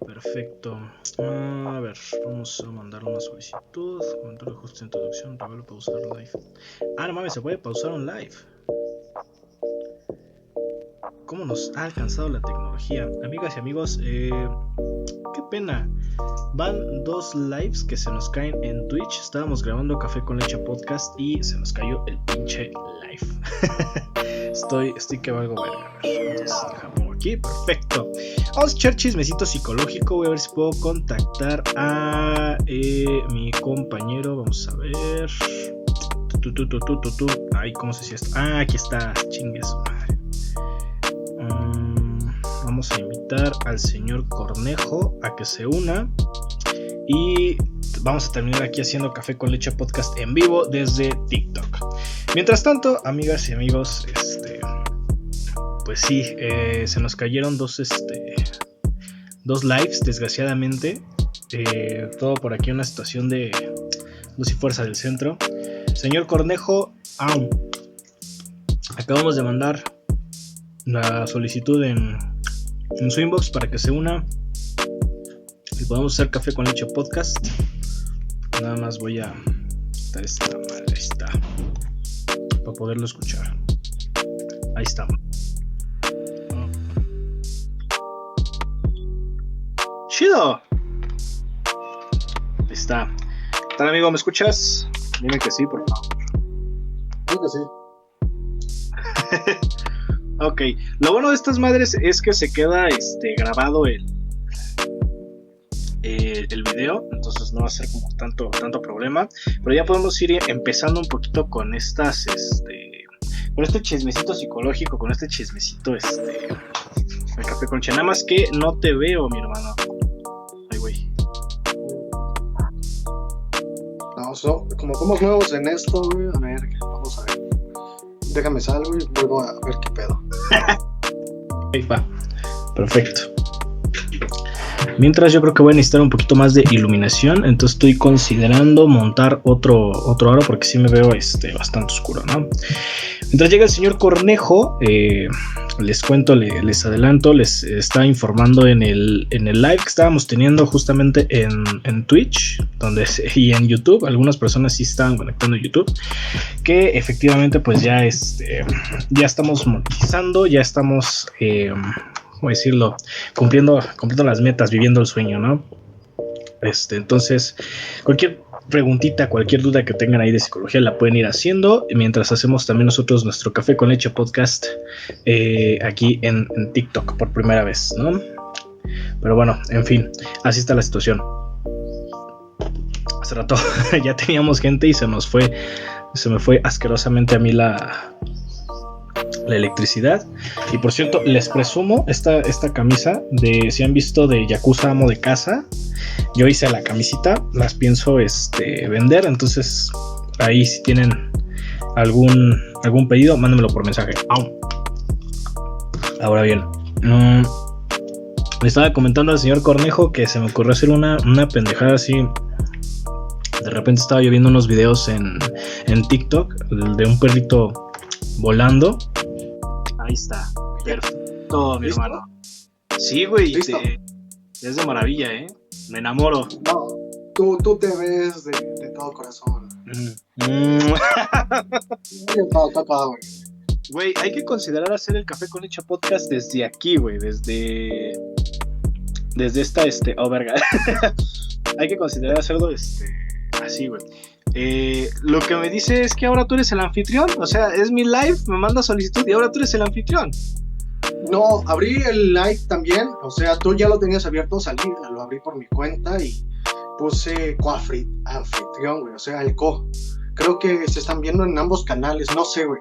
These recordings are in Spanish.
perfecto. A ver, vamos a mandar una solicitud. Comentario de justa introducción. Revelo pausar live. No mames, se puede pausar un live. ¿Cómo nos ha alcanzado la tecnología? Amigas y amigos, qué pena. Van 2 lives que se nos caen en Twitch. Estábamos grabando Café con Leche Podcast y se nos cayó el pinche live. Estoy que valgo verga. A ver, entonces dejamos aquí, perfecto. Vamos a echar chismecito psicológico. Voy a ver si puedo contactar a mi compañero. Vamos a ver. Ay, ¿cómo se hacía esto? Aquí está. Chingue su madre. Vamos a invitar al señor Cornejo a que se una. Y vamos a terminar aquí haciendo Café con Leche Podcast en vivo desde TikTok. Mientras tanto, amigas y amigos, pues sí, se nos cayeron dos lives, desgraciadamente. Todo por aquí una situación de luz y fuerza del centro. Señor Cornejo, acabamos de mandar la solicitud en su inbox para que se una y podamos hacer Café con Leche Podcast. Nada más voy a quitar esta madre, ahí está, para poderlo escuchar. Ahí estamos. Chido. Ahí está. ¿Qué tal, amigo? ¿Me escuchas? Dime que sí, por favor. Creo que sí. Ok, lo bueno de estas madres es que se queda grabado el video, entonces no va a ser como tanto problema, pero ya podemos ir empezando un poquito con estas con este chismecito psicológico, con este chismecito el Café con Leche. Nada más que no te veo, mi hermano. Ay, güey. No, como somos nuevos en esto, güey, a ver, vamos a ver. Déjame salgo y vuelvo a ver qué pedo. Ahí va. Perfecto. Mientras yo creo que voy a necesitar un poquito más de iluminación, entonces estoy considerando montar otro aro porque sí me veo bastante oscuro, ¿no? Mientras llega el señor Cornejo, les cuento, les adelanto, les estaba informando en el live que estábamos teniendo justamente en Twitch y en YouTube. Algunas personas sí estaban conectando a YouTube, que efectivamente pues ya estamos monetizando, ya estamos ¿cómo decirlo? Cumpliendo las metas, viviendo el sueño, ¿no? Entonces, cualquier preguntita, cualquier duda que tengan ahí de psicología la pueden ir haciendo mientras hacemos también nosotros nuestro Café con Leche Podcast aquí en TikTok por primera vez, ¿no? Pero bueno, en fin, así está la situación. Hace rato ya teníamos gente y se me fue asquerosamente a mí la electricidad. Y por cierto, les presumo esta camisa de, si han visto, de Yakuza Amo de Casa. Yo hice la camisita, las pienso vender, entonces ahí si tienen algún pedido, mándenmelo por mensaje. Ahora bien, me estaba comentando al señor Cornejo que se me ocurrió hacer una pendejada así. De repente estaba yo viendo unos videos en TikTok de un perrito volando. Ahí está, perfecto, mi hermano. Sí, güey, es de maravilla, me enamoro. No, tú te ves de todo corazón. Güey, hay que considerar hacer el Café con Leche Podcast desde aquí, güey, desde esta, verga. Hay que considerar hacerlo, así, güey. Lo que me dice es que ahora tú eres el anfitrión, o sea, es mi live, me manda solicitud y ahora tú eres el anfitrión. No, abrí el live también, o sea, tú ya lo tenías abierto, lo abrí por mi cuenta y puse anfitrión, güey, o sea, el co. Creo que se están viendo en ambos canales, no sé, güey.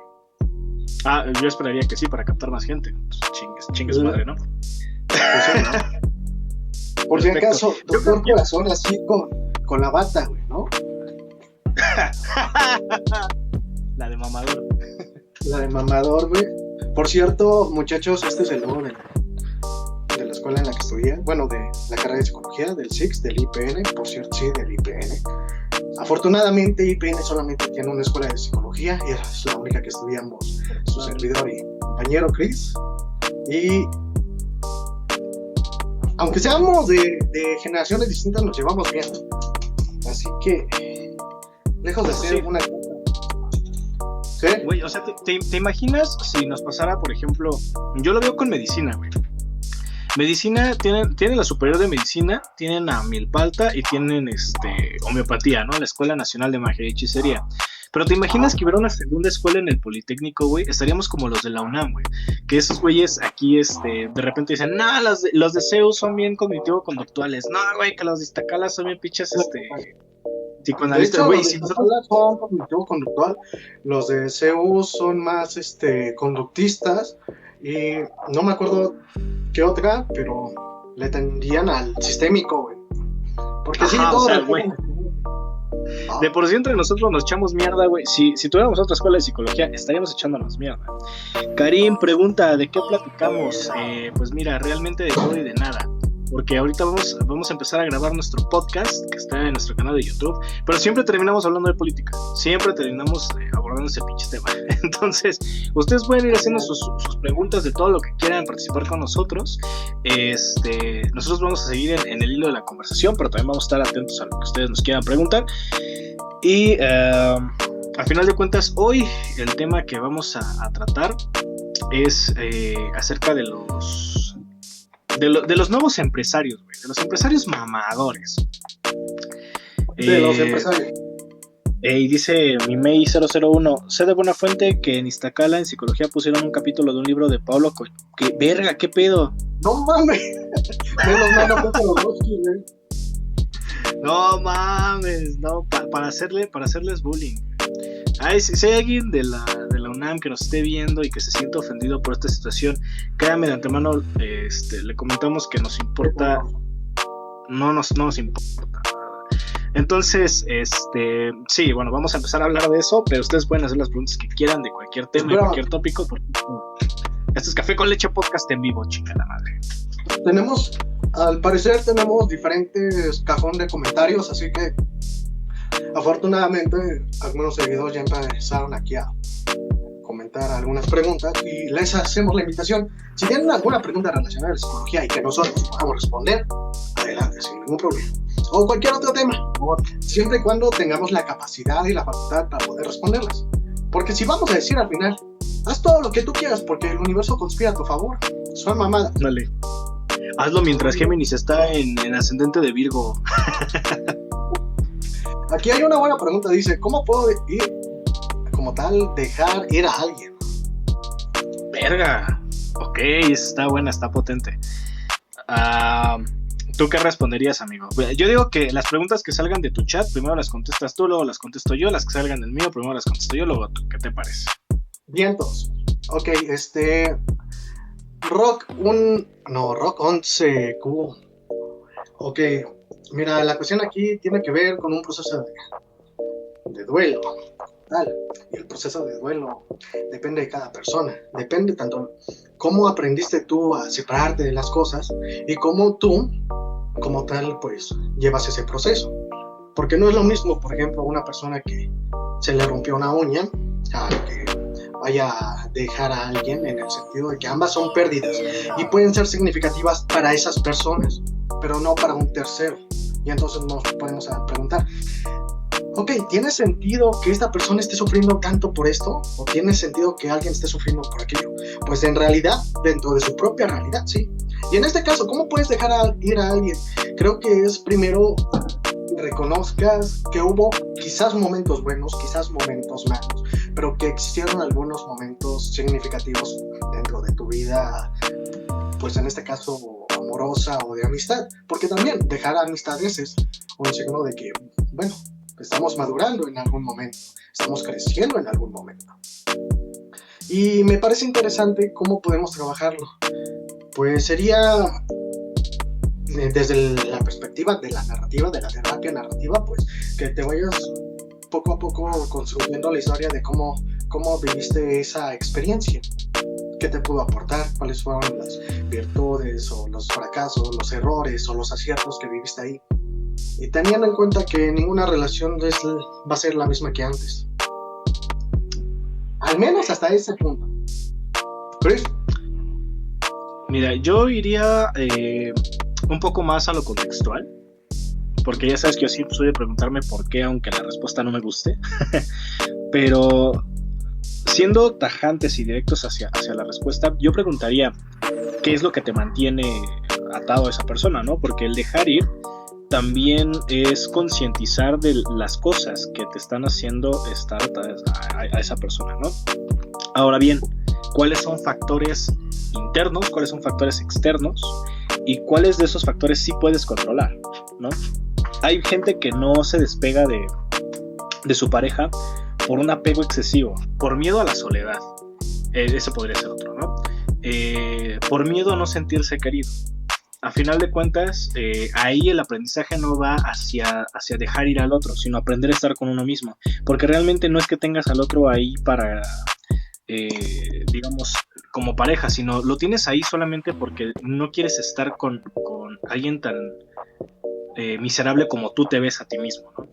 Yo esperaría que sí, para captar más gente. Chingues madre, ¿no? Pues sí, ¿no? Por si acaso, doctor Corazón, así con la bata, güey, ¿no? La de mamador. La de mamador, güey. Por cierto, muchachos, este es el logo de la escuela en la que estudié. Bueno, de la carrera de psicología, del SIX, del IPN. Por cierto, sí, del IPN. Afortunadamente, IPN solamente tiene una escuela de psicología y es la única que estudiamos su servidor y compañero Chris. Y aunque seamos de generaciones distintas, nos llevamos bien. Así que, lejos de ser una... ¿Sí? Güey, o sea, ¿te imaginas si nos pasara, por ejemplo, yo lo veo con medicina, güey? Medicina, tienen la superior de medicina, tienen a Milpalta y tienen homeopatía, ¿no? La Escuela Nacional de Magia y Hechicería. Pero ¿te imaginas que hubiera una segunda escuela en el Politécnico, güey? Estaríamos como los de la UNAM, güey. Que esos güeyes aquí, de repente dicen, no, los de CEU son bien cognitivo-conductuales. No, güey, que los de Iztacala son bien pinches, psicoanalistas, güey. Los de Iztacala son cognitivo-conductual, los de CEU son más, conductistas, y no me acuerdo qué otra, pero le tendían al sistémico, güey. Porque ajá, sí, todo, o sea, güey. De por sí entre nosotros nos echamos mierda, güey. Si tuviéramos otra escuela de psicología, estaríamos echándonos mierda. Karim pregunta, ¿de qué platicamos? Pues mira, realmente de todo y de nada. Porque ahorita vamos a empezar a grabar nuestro podcast, que está en nuestro canal de YouTube. Pero siempre terminamos hablando de política. Siempre terminamos abordando ese pinche tema. Entonces, ustedes pueden ir haciendo sus preguntas de todo lo que quieran participar con nosotros. Nosotros vamos a seguir en el hilo de la conversación, pero también vamos a estar atentos a lo que ustedes nos quieran preguntar. Y al final de cuentas, hoy el tema que vamos a tratar es acerca de los nuevos empresarios, güey, de los empresarios mamadores. De los empresarios. Y dice Mimei 001, sé de buena fuente que en Iztacala en psicología pusieron un capítulo de un libro de Pablo que verga, qué pedo. No mames. Menos mal no fue Jodorowsky, güey. No mames, no, para hacerles bullying. Si hay alguien de la UNAM que nos esté viendo y que se sienta ofendido por esta situación, créanme de antemano, le comentamos que nos importa, no nos importa. Entonces, sí, bueno, vamos a empezar a hablar de eso, pero ustedes pueden hacer las preguntas que quieran de cualquier tema y cualquier tópico, porque esto es Café con Leche Podcast en vivo, chica la madre. Al parecer tenemos diferentes cajón de comentarios, así que afortunadamente algunos seguidores ya empezaron aquí a comentar algunas preguntas y les hacemos la invitación. Si tienen alguna pregunta relacionada a la psicología y que nosotros podamos responder, adelante, sin ningún problema. O cualquier otro tema, siempre y cuando tengamos la capacidad y la facultad para poder responderlas. Porque si vamos a decir al final, haz todo lo que tú quieras porque el universo conspira a tu favor, son mamadas. Dale. Hazlo mientras Géminis está en ascendente de Virgo. Aquí hay una buena pregunta, dice, ¿cómo puedo ir como tal dejar ir a alguien? Verga. Ok, está buena, está potente. ¿Tú qué responderías, amigo? Yo digo que las preguntas que salgan de tu chat, primero las contestas tú, luego las contesto yo. Las que salgan del mío, primero las contesto yo, luego tú. ¿Qué te parece? Vientos. Ok, Rock 11Q. Ok, mira, la cuestión aquí tiene que ver con un proceso de duelo. Tal. Y el proceso de duelo depende de cada persona. Depende tanto cómo aprendiste tú a separarte de las cosas y cómo tú, como tal, pues llevas ese proceso. Porque no es lo mismo, por ejemplo, una persona que se le rompió una uña a que vaya a dejar a alguien, en el sentido de que ambas son pérdidas y pueden ser significativas para esas personas, pero no para un tercero. Y entonces nos podemos preguntar, ok, ¿tiene sentido que esta persona esté sufriendo tanto por esto? ¿O tiene sentido que alguien esté sufriendo por aquello? Pues en realidad, dentro de su propia realidad, sí. Y en este caso, ¿cómo puedes dejar ir a alguien? Creo que es primero reconozcas que hubo quizás momentos buenos, quizás momentos malos, pero que existieron algunos momentos significativos dentro de tu vida, pues en este caso amorosa o de amistad, porque también dejar amistades es un signo de que, bueno, estamos madurando en algún momento, estamos creciendo en algún momento. Y me parece interesante cómo podemos trabajarlo. Pues sería desde la perspectiva de la narrativa, de la terapia narrativa, pues que te vayas poco a poco construyendo la historia de cómo viviste esa experiencia, qué te pudo aportar, cuáles fueron las virtudes o los fracasos, los errores o los aciertos que viviste ahí. Y teniendo en cuenta que ninguna relación va a ser la misma que antes. Al menos hasta ese punto. ¿Chris? Mira, yo iría un poco más a lo contextual, porque ya sabes que yo siempre soy de preguntarme por qué, aunque la respuesta no me guste, pero siendo tajantes y directos hacia la respuesta, yo preguntaría qué es lo que te mantiene atado a esa persona, ¿no? Porque el dejar ir también es concientizar de las cosas que te están haciendo estar atadas a esa persona, ¿no? Ahora bien, ¿cuáles son factores internos? ¿Cuáles son factores externos? ¿Y cuáles de esos factores sí puedes controlar, ¿no? Hay gente que no se despega de su pareja por un apego excesivo, por miedo a la soledad. Ese podría ser otro, ¿no? Por miedo a no sentirse querido. A final de cuentas, ahí el aprendizaje no va hacia dejar ir al otro, sino aprender a estar con uno mismo. Porque realmente no es que tengas al otro ahí para, digamos, como pareja, sino lo tienes ahí solamente porque no quieres estar con alguien tan miserable como tú te ves a ti mismo, ¿no?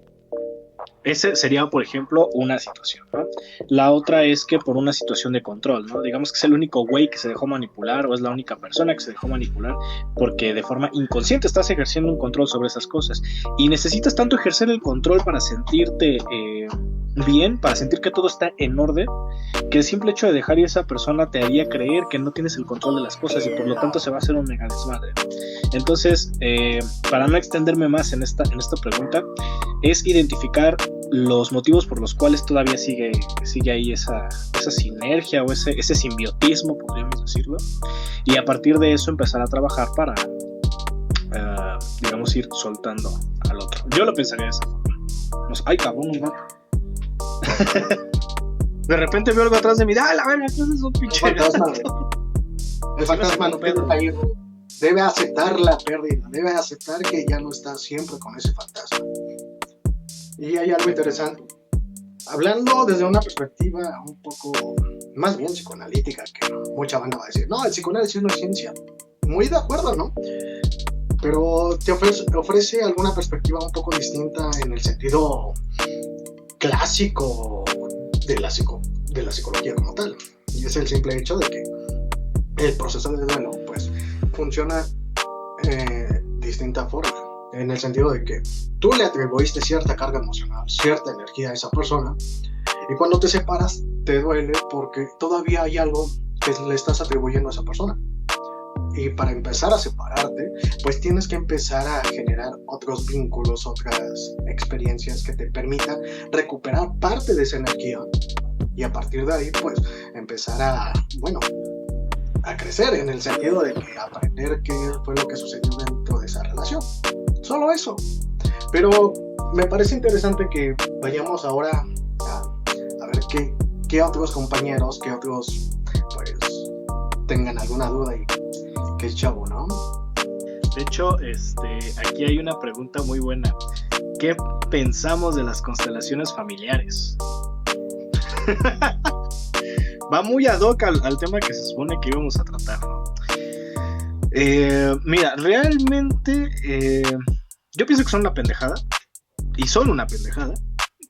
Ese sería, por ejemplo, una situación, ¿no? La otra es que por una situación de control, ¿no? Digamos que es el único güey que se dejó manipular o es la única persona que se dejó manipular porque de forma inconsciente estás ejerciendo un control sobre esas cosas y necesitas tanto ejercer el control para sentirte bien, para sentir que todo está en orden, que el simple hecho de dejar ir a esa persona te haría creer que no tienes el control de las cosas y por lo tanto se va a hacer un mega desmadre. Entonces, para no extenderme más en esta pregunta, es identificar los motivos por los cuales todavía sigue ahí esa sinergia o ese simbiotismo, podríamos decirlo, y a partir de eso empezar a trabajar para, digamos, ir soltando al otro. Yo lo pensaría de esa forma. Ay, cabrón, ¿no? De repente veo algo atrás de mí. ¡Ah, la verga! ¿Qué es eso, pinche? El fantasma no puede ir. Debe aceptar la pérdida, debe aceptar que ya no está siempre con ese fantasma. Y hay algo interesante. Hablando desde una perspectiva un poco más bien psicoanalítica, que mucha banda va a decir, no, el psicoanálisis no es ciencia. Muy de acuerdo, ¿no? Pero te ofrece alguna perspectiva un poco distinta en el sentido clásico de la psicología como tal. Y es el simple hecho de que el proceso de duelo pues funciona de distinta forma, en el sentido de que tú le atribuiste cierta carga emocional, cierta energía a esa persona, y cuando te separas te duele porque todavía hay algo que le estás atribuyendo a esa persona. Y para empezar a separarte, pues tienes que empezar a generar otros vínculos, otras experiencias que te permitan recuperar parte de esa energía y a partir de ahí, pues empezar a crecer en el sentido de que aprender qué fue lo que sucedió dentro de esa relación. Solo eso. Pero me parece interesante que vayamos ahora a ver qué otros compañeros, qué otros pues tengan alguna duda y qué chavo, ¿no? De hecho, aquí hay una pregunta muy buena. ¿Qué pensamos de las constelaciones familiares? Va muy ad hoc al tema que se supone que íbamos a tratar, ¿no? Mira, realmente yo pienso que son una pendejada, y son una pendejada,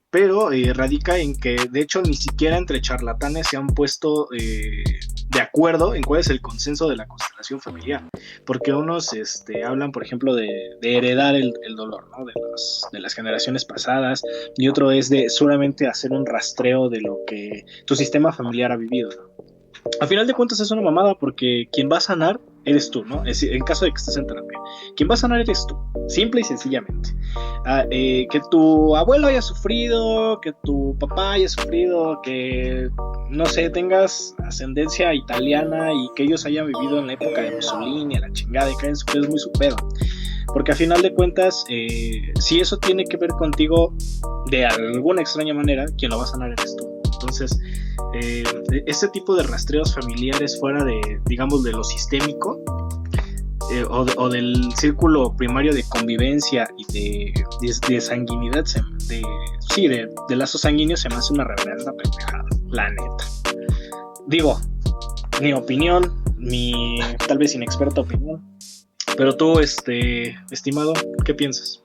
pero radica en que de hecho ni siquiera entre charlatanes se han puesto de acuerdo en cuál es el consenso de la constelación familiar, porque unos hablan, por ejemplo, de heredar el dolor, ¿no? de las generaciones pasadas, y otro es de solamente hacer un rastreo de lo que tu sistema familiar ha vivido, ¿no? A final de cuentas es una mamada porque quien va a sanar eres tú, ¿no? En caso de que estés en terapia, quien va a sanar eres tú, simple y sencillamente. Que tu abuelo haya sufrido, que tu papá haya sufrido, que, no sé, tengas ascendencia italiana y que ellos hayan vivido en la época de Mussolini, a la chingada, y que hayan sufrido, es muy su pedo. Porque a final de cuentas, si eso tiene que ver contigo de alguna extraña manera, quien lo va a sanar eres tú. Entonces, este tipo de rastreos familiares fuera de, digamos, de lo sistémico o del círculo primario de convivencia y de sanguinidad, de lazos sanguíneos, se me hace una reverenda pendejada, la neta. Digo, mi opinión, mi tal vez inexperta opinión, pero tú, estimado, ¿qué piensas?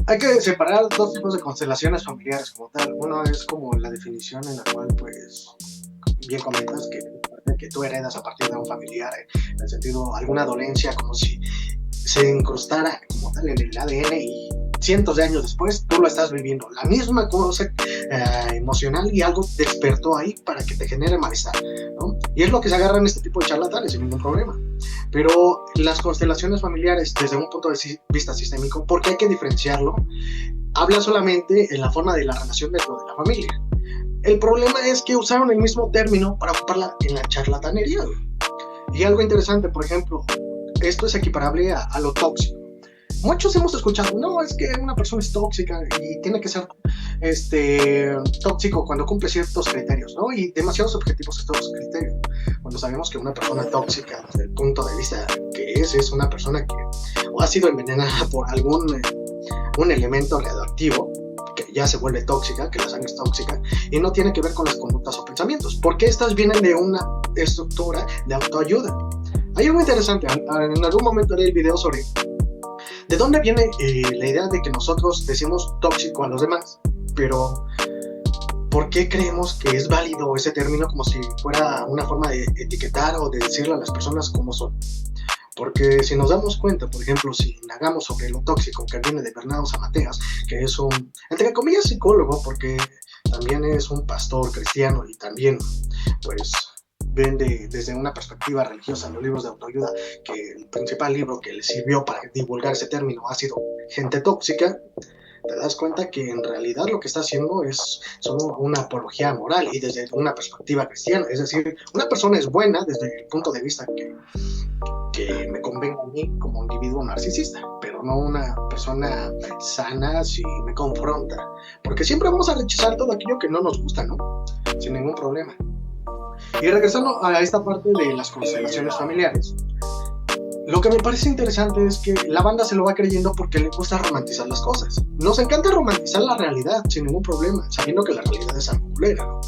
Hay que separar dos tipos de constelaciones familiares como tal. Uno es como la definición en la cual, pues, bien comentas que que tú heredas a partir de un familiar, en el sentido, alguna dolencia, como si se incrustara como tal en el ADN y cientos de años después tú lo estás viviendo, la misma cosa emocional, y algo despertó ahí para que te genere malestar, ¿no? Y es lo que se agarran este tipo de charlatanes sin ningún problema. Pero las constelaciones familiares, desde un punto de vista sistémico, porque hay que diferenciarlo, habla solamente en la forma de la relación dentro de la familia. El problema es que usaron el mismo término para ocuparla en la charlatanería. Y algo interesante, por ejemplo, esto es equiparable a lo tóxico. Muchos hemos escuchado, no, es que una persona es tóxica y tiene que ser tóxico cuando cumple ciertos criterios, ¿no? Y demasiados objetivos estos criterios. Cuando sabemos que una persona tóxica, desde el punto de vista que es una persona que o ha sido envenenada por algún un elemento radioactivo, que ya se vuelve tóxica, que la sangre es tóxica, y no tiene que ver con las conductas o pensamientos, porque estas vienen de una estructura de autoayuda. Hay algo interesante, en algún momento haré el video sobre de dónde viene la idea de que nosotros decimos tóxico a los demás, pero ¿por qué creemos que es válido ese término como si fuera una forma de etiquetar o de decirle a las personas cómo son? Porque si nos damos cuenta, por ejemplo, si indagamos sobre lo tóxico que viene de Bernardo Zamateas, que es un, entre comillas, psicólogo, porque también es un pastor cristiano y también, pues, vende desde una perspectiva religiosa los libros de autoayuda, que el principal libro que le sirvió para divulgar ese término ha sido Gente Tóxica, te das cuenta que en realidad lo que está haciendo es solo una apología moral y desde una perspectiva cristiana. Es decir, una persona es buena desde el punto de vista que me convenga a mí como individuo narcisista, pero no una persona sana si me confronta, porque siempre vamos a rechazar todo aquello que no nos gusta, ¿no? Sin ningún problema. Y regresando a esta parte de las constelaciones familiares, lo que me parece interesante es que la banda se lo va creyendo porque le gusta romantizar las cosas. Nos encanta romantizar la realidad sin ningún problema, sabiendo que la realidad es algo culera, ¿no?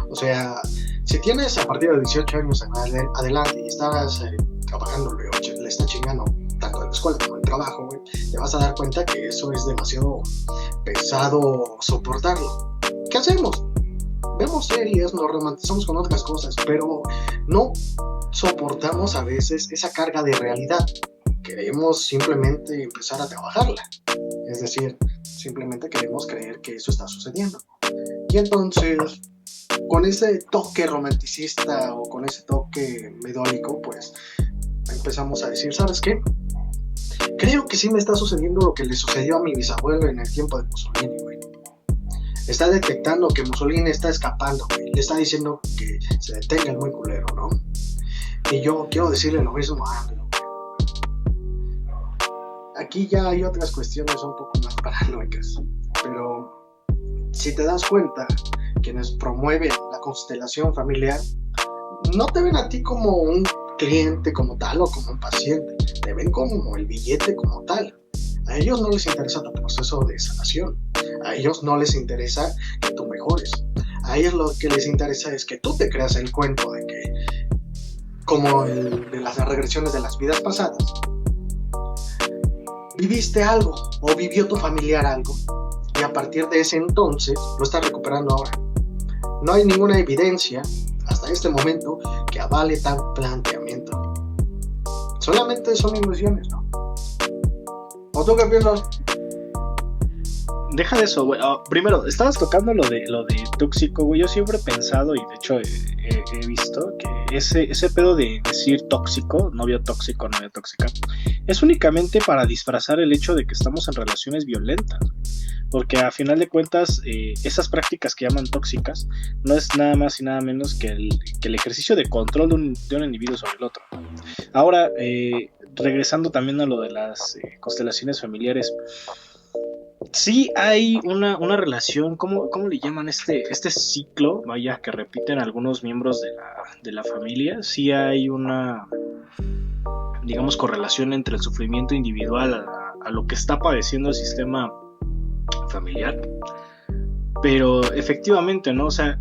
O sea, si tienes a partir de 18 años adelante y estás trabajando, le está chingando tanto en la escuela como en el trabajo, güey, te vas a dar cuenta que eso es demasiado pesado soportarlo. ¿Qué hacemos? Vemos series, nos romantizamos con otras cosas, pero no soportamos a veces esa carga de realidad. Queremos simplemente empezar a trabajarla. Es decir, simplemente queremos creer que eso está sucediendo. Y entonces, con ese toque romanticista o con ese toque medólico, pues empezamos a decir, ¿sabes qué? Creo que sí me está sucediendo lo que le sucedió a mi bisabuelo en el tiempo de Mussolini, güey. Está detectando que Mussolini está escapando, güey. Le está diciendo que se detenga el muy culero, ¿no? Y yo quiero decirle lo mismo a AMLO. Aquí ya hay otras cuestiones un poco más paranoicas, pero si te das cuenta, quienes promueven la constelación familiar no te ven a ti como un cliente como tal o como un paciente, te ven como el billete como tal. A ellos no les interesa tu proceso de sanación, a ellos no les interesa que tú mejores, a ellos lo que les interesa es que tú te creas el cuento de que, como de las regresiones de las vidas pasadas, viviste algo o vivió tu familiar algo y a partir de ese entonces lo estás recuperando ahora. No hay ninguna evidencia hasta este momento que avale tal planteamiento. Solamente son ilusiones, ¿no? ¿O tú qué piensas? Deja de eso, güey. Primero, estabas tocando lo de tóxico, güey. Yo siempre he pensado, y de hecho he visto que ese pedo de decir tóxico, novia tóxica, es únicamente para disfrazar el hecho de que estamos en relaciones violentas. Porque a final de cuentas, esas prácticas que llaman tóxicas no es nada más y nada menos que el ejercicio de control de un individuo sobre el otro. Ahora, regresando también a lo de las constelaciones familiares, sí hay una relación, ¿cómo le llaman este ciclo? Vaya, que repiten algunos miembros de la familia. Sí hay una, digamos, correlación entre el sufrimiento individual a lo que está padeciendo el sistema familiar. Pero efectivamente, ¿no? O sea,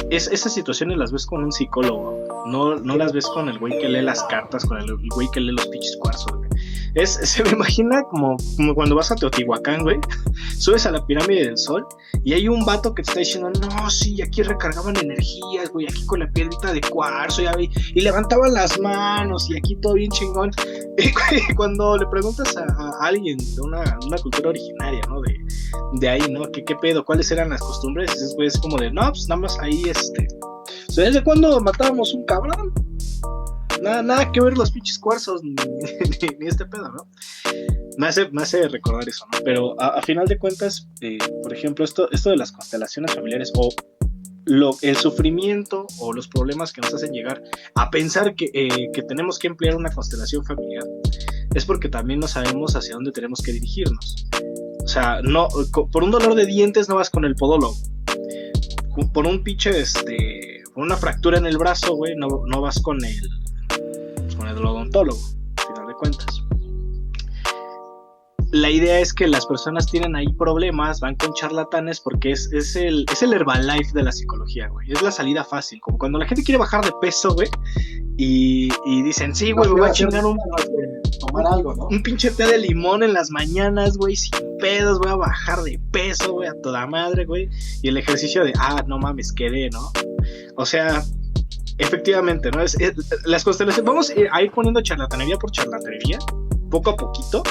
esas situaciones las ves con un psicólogo, no las ves con el güey que lee las cartas, con el güey que lee los pinches cuarzos, güey. Se me imagina como cuando vas a Teotihuacán, güey. Subes a la pirámide del Sol y hay un vato que te está diciendo, no, sí, aquí recargaban energías, güey, aquí con la piedrita de cuarzo, ya vi, y levantaban las manos y aquí todo bien chingón. Y cuando le preguntas a alguien de una cultura originaria, ¿no? De ahí, ¿no? ¿Qué pedo? ¿Cuáles eran las costumbres? Es como de, no, pues nada más ahí, o sea, ¿desde cuándo matábamos un cabrón? Nada que ver los pinches cuarzos ni este pedo, ¿no? Me hace recordar eso, ¿no? Pero a final de cuentas, por ejemplo, esto de las constelaciones familiares o el sufrimiento o los problemas que nos hacen llegar a pensar que tenemos que emplear una constelación familiar es porque también no sabemos hacia dónde tenemos que dirigirnos. O sea, no, por un dolor de dientes no vas con el podólogo. Por un pinche, por una fractura en el brazo, güey, no vas con el odontólogo, al final de cuentas. La idea es que las personas tienen ahí problemas, van con charlatanes porque es el Herbalife de la psicología, güey. Es la salida fácil, como cuando la gente quiere bajar de peso, güey, y dicen, sí, güey, me voy a chingar tomar algo, ¿no? Un pinche té de limón en las mañanas, güey, sin pedos, voy a bajar de peso, güey, a toda madre, güey. Y el ejercicio de, no mames, quedé, ¿no? O sea, efectivamente, ¿no? Las constelaciones, vamos a ir poniendo charlatanería por charlatanería, poco a poquito,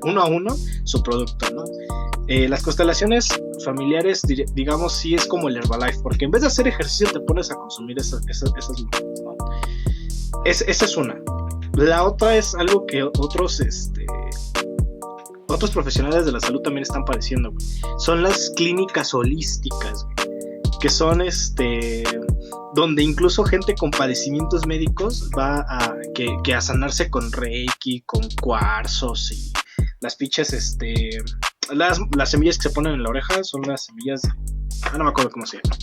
uno a uno, su producto, ¿no? Las constelaciones familiares, digamos, sí es como el Herbalife, porque en vez de hacer ejercicio te pones a consumir esas monedas, ¿no? Esa es una. La otra es algo que otros profesionales de la salud también están padeciendo, güey. Son las clínicas holísticas, güey, que son donde incluso gente con padecimientos médicos va a sanarse con reiki, con cuarzos y las pinches, las semillas que se ponen en la oreja son las semillas no me acuerdo cómo se llama.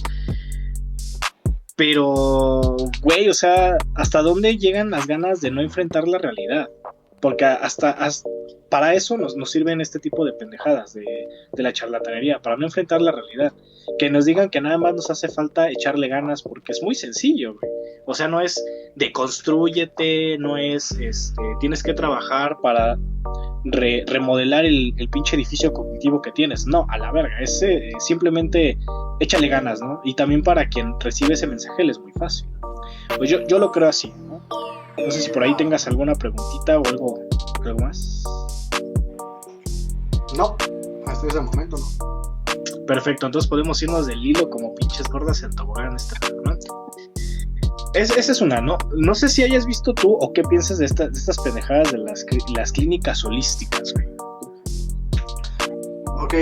Pero, güey, o sea, ¿hasta dónde llegan las ganas de no enfrentar la realidad? Porque hasta para eso nos sirven este tipo de pendejadas de la charlatanería, para no enfrentar la realidad. Que nos digan que nada más nos hace falta echarle ganas, porque es muy sencillo, güey. O sea, no es deconstrúyete, no es tienes que trabajar para remodelar el pinche edificio cognitivo que tienes. No, a la verga, es simplemente échale ganas, ¿no? Y también para quien recibe ese mensaje le es muy fácil. Pues yo lo creo así, ¿no? No sé si por ahí tengas alguna preguntita o algo más. No, hasta ese momento no. Perfecto, entonces podemos irnos del hilo como pinches gordas en tobogán, ¿no? Esa es una, ¿no? No sé si hayas visto tú o qué piensas de estas pendejadas de las clínicas holísticas, güey. Ok,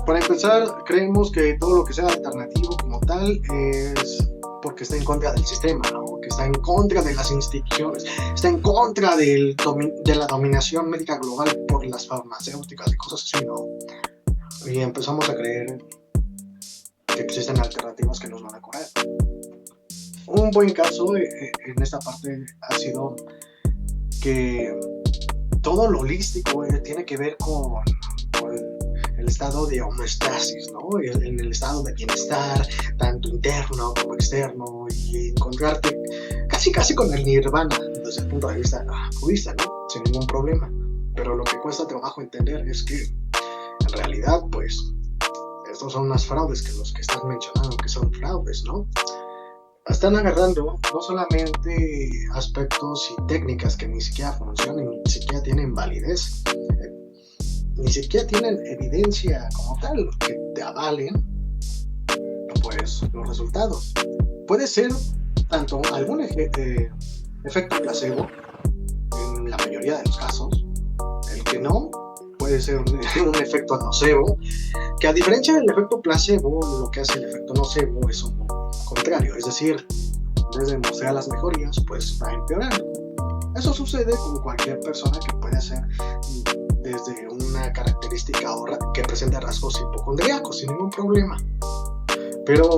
para empezar, creemos que todo lo que sea alternativo como tal es porque está en contra del sistema, ¿no? Que está en contra de las instituciones, está en contra de la dominación médica global por las farmacéuticas y cosas así, ¿no? Y empezamos a creer que existen alternativas que nos van a curar. Un buen caso en esta parte ha sido que todo lo holístico tiene que ver con el estado de homeostasis, ¿no? En el estado de bienestar, tanto interno como externo, y encontrarte casi con el nirvana desde el punto de vista budista, ¿no? Sin ningún problema. Pero lo que cuesta trabajo entender es que en realidad, pues, estos son unas fraudes que los que estás mencionando que son fraudes, ¿no? Están agarrando no solamente aspectos y técnicas que ni siquiera funcionan, ni siquiera tienen validez, ni siquiera tienen evidencia como tal que te avalen, pues, los resultados. Puede ser tanto algún efecto placebo, en la mayoría de los casos, el que no, puede ser un efecto nocebo, que a diferencia del efecto placebo, lo que hace el efecto nocebo es un contrario, es decir, en vez de mostrar las mejorías, pues va empeorando. Eso sucede con cualquier persona que puede ser desde una característica que presente rasgos hipocondríacos sin ningún problema. Pero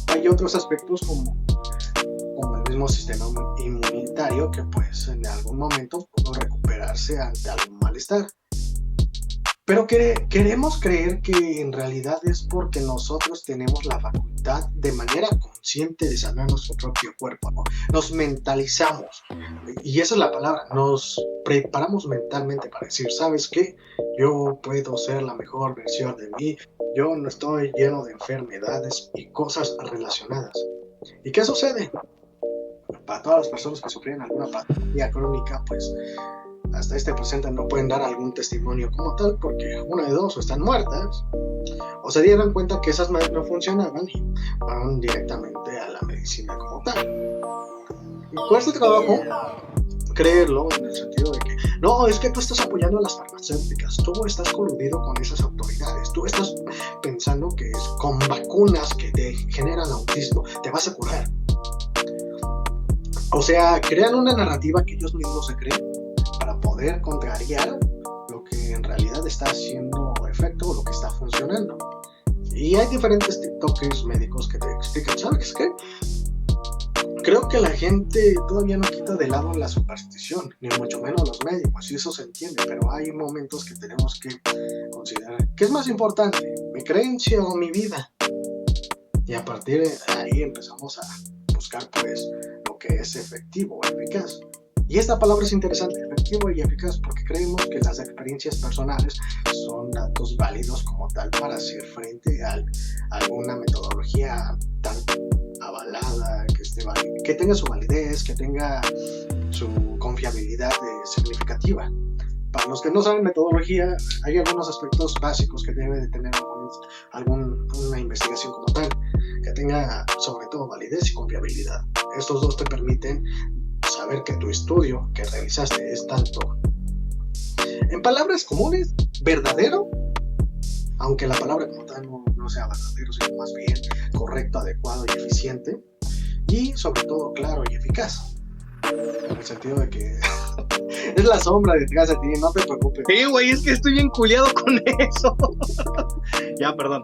hay otros aspectos como el mismo sistema inmunitario que pues en algún momento pudo recuperarse ante algún malestar. Pero queremos creer que en realidad es porque nosotros tenemos la facultad de manera consciente de sanar nuestro propio cuerpo, ¿no? Nos mentalizamos, y esa es la palabra, nos preparamos mentalmente para decir, ¿sabes qué? Yo puedo ser la mejor versión de mí, yo no estoy lleno de enfermedades y cosas relacionadas. ¿Y qué sucede? Para todas las personas que sufren alguna patología crónica, pues hasta este presente no pueden dar algún testimonio como tal, porque una de dos, o están muertas, o se dieron cuenta que esas madres no funcionaban y van directamente a la medicina como tal. Y cuesta trabajo creerlo, en el sentido de que no, es que tú estás apoyando a las farmacéuticas, tú estás coludido con esas autoridades, tú estás pensando que con vacunas que te generan autismo te vas a curar. O sea, crean una narrativa que ellos mismos se creen para poder contrariar lo que en realidad está haciendo efecto o lo que está funcionando. Y hay diferentes TikTokers médicos que te explican, ¿sabes qué? Creo que la gente todavía no quita de lado la superstición, ni mucho menos los médicos, y eso se entiende, pero hay momentos que tenemos que considerar ¿qué es más importante? ¿Mi creencia o mi vida? Y a partir de ahí empezamos a buscar pues lo que es efectivo o eficaz. Y esta palabra es interesante, efectivo y eficaz, porque creemos que las experiencias personales son datos válidos como tal para hacer frente a alguna metodología tan avalada, que tenga su validez, que tenga su confiabilidad significativa. Para los que no saben metodología, hay algunos aspectos básicos que debe de tener una investigación como tal, que tenga sobre todo validez y confiabilidad. Estos dos te permiten saber que tu estudio que realizaste es tanto, en palabras comunes, verdadero, aunque la palabra como tal no sea verdadero, sino más bien correcto, adecuado y eficiente, y sobre todo claro y eficaz, en el sentido de que es la sombra detrás de ti, no te preocupes. Sí, güey, es que estoy bien culiado con eso. Ya, perdón.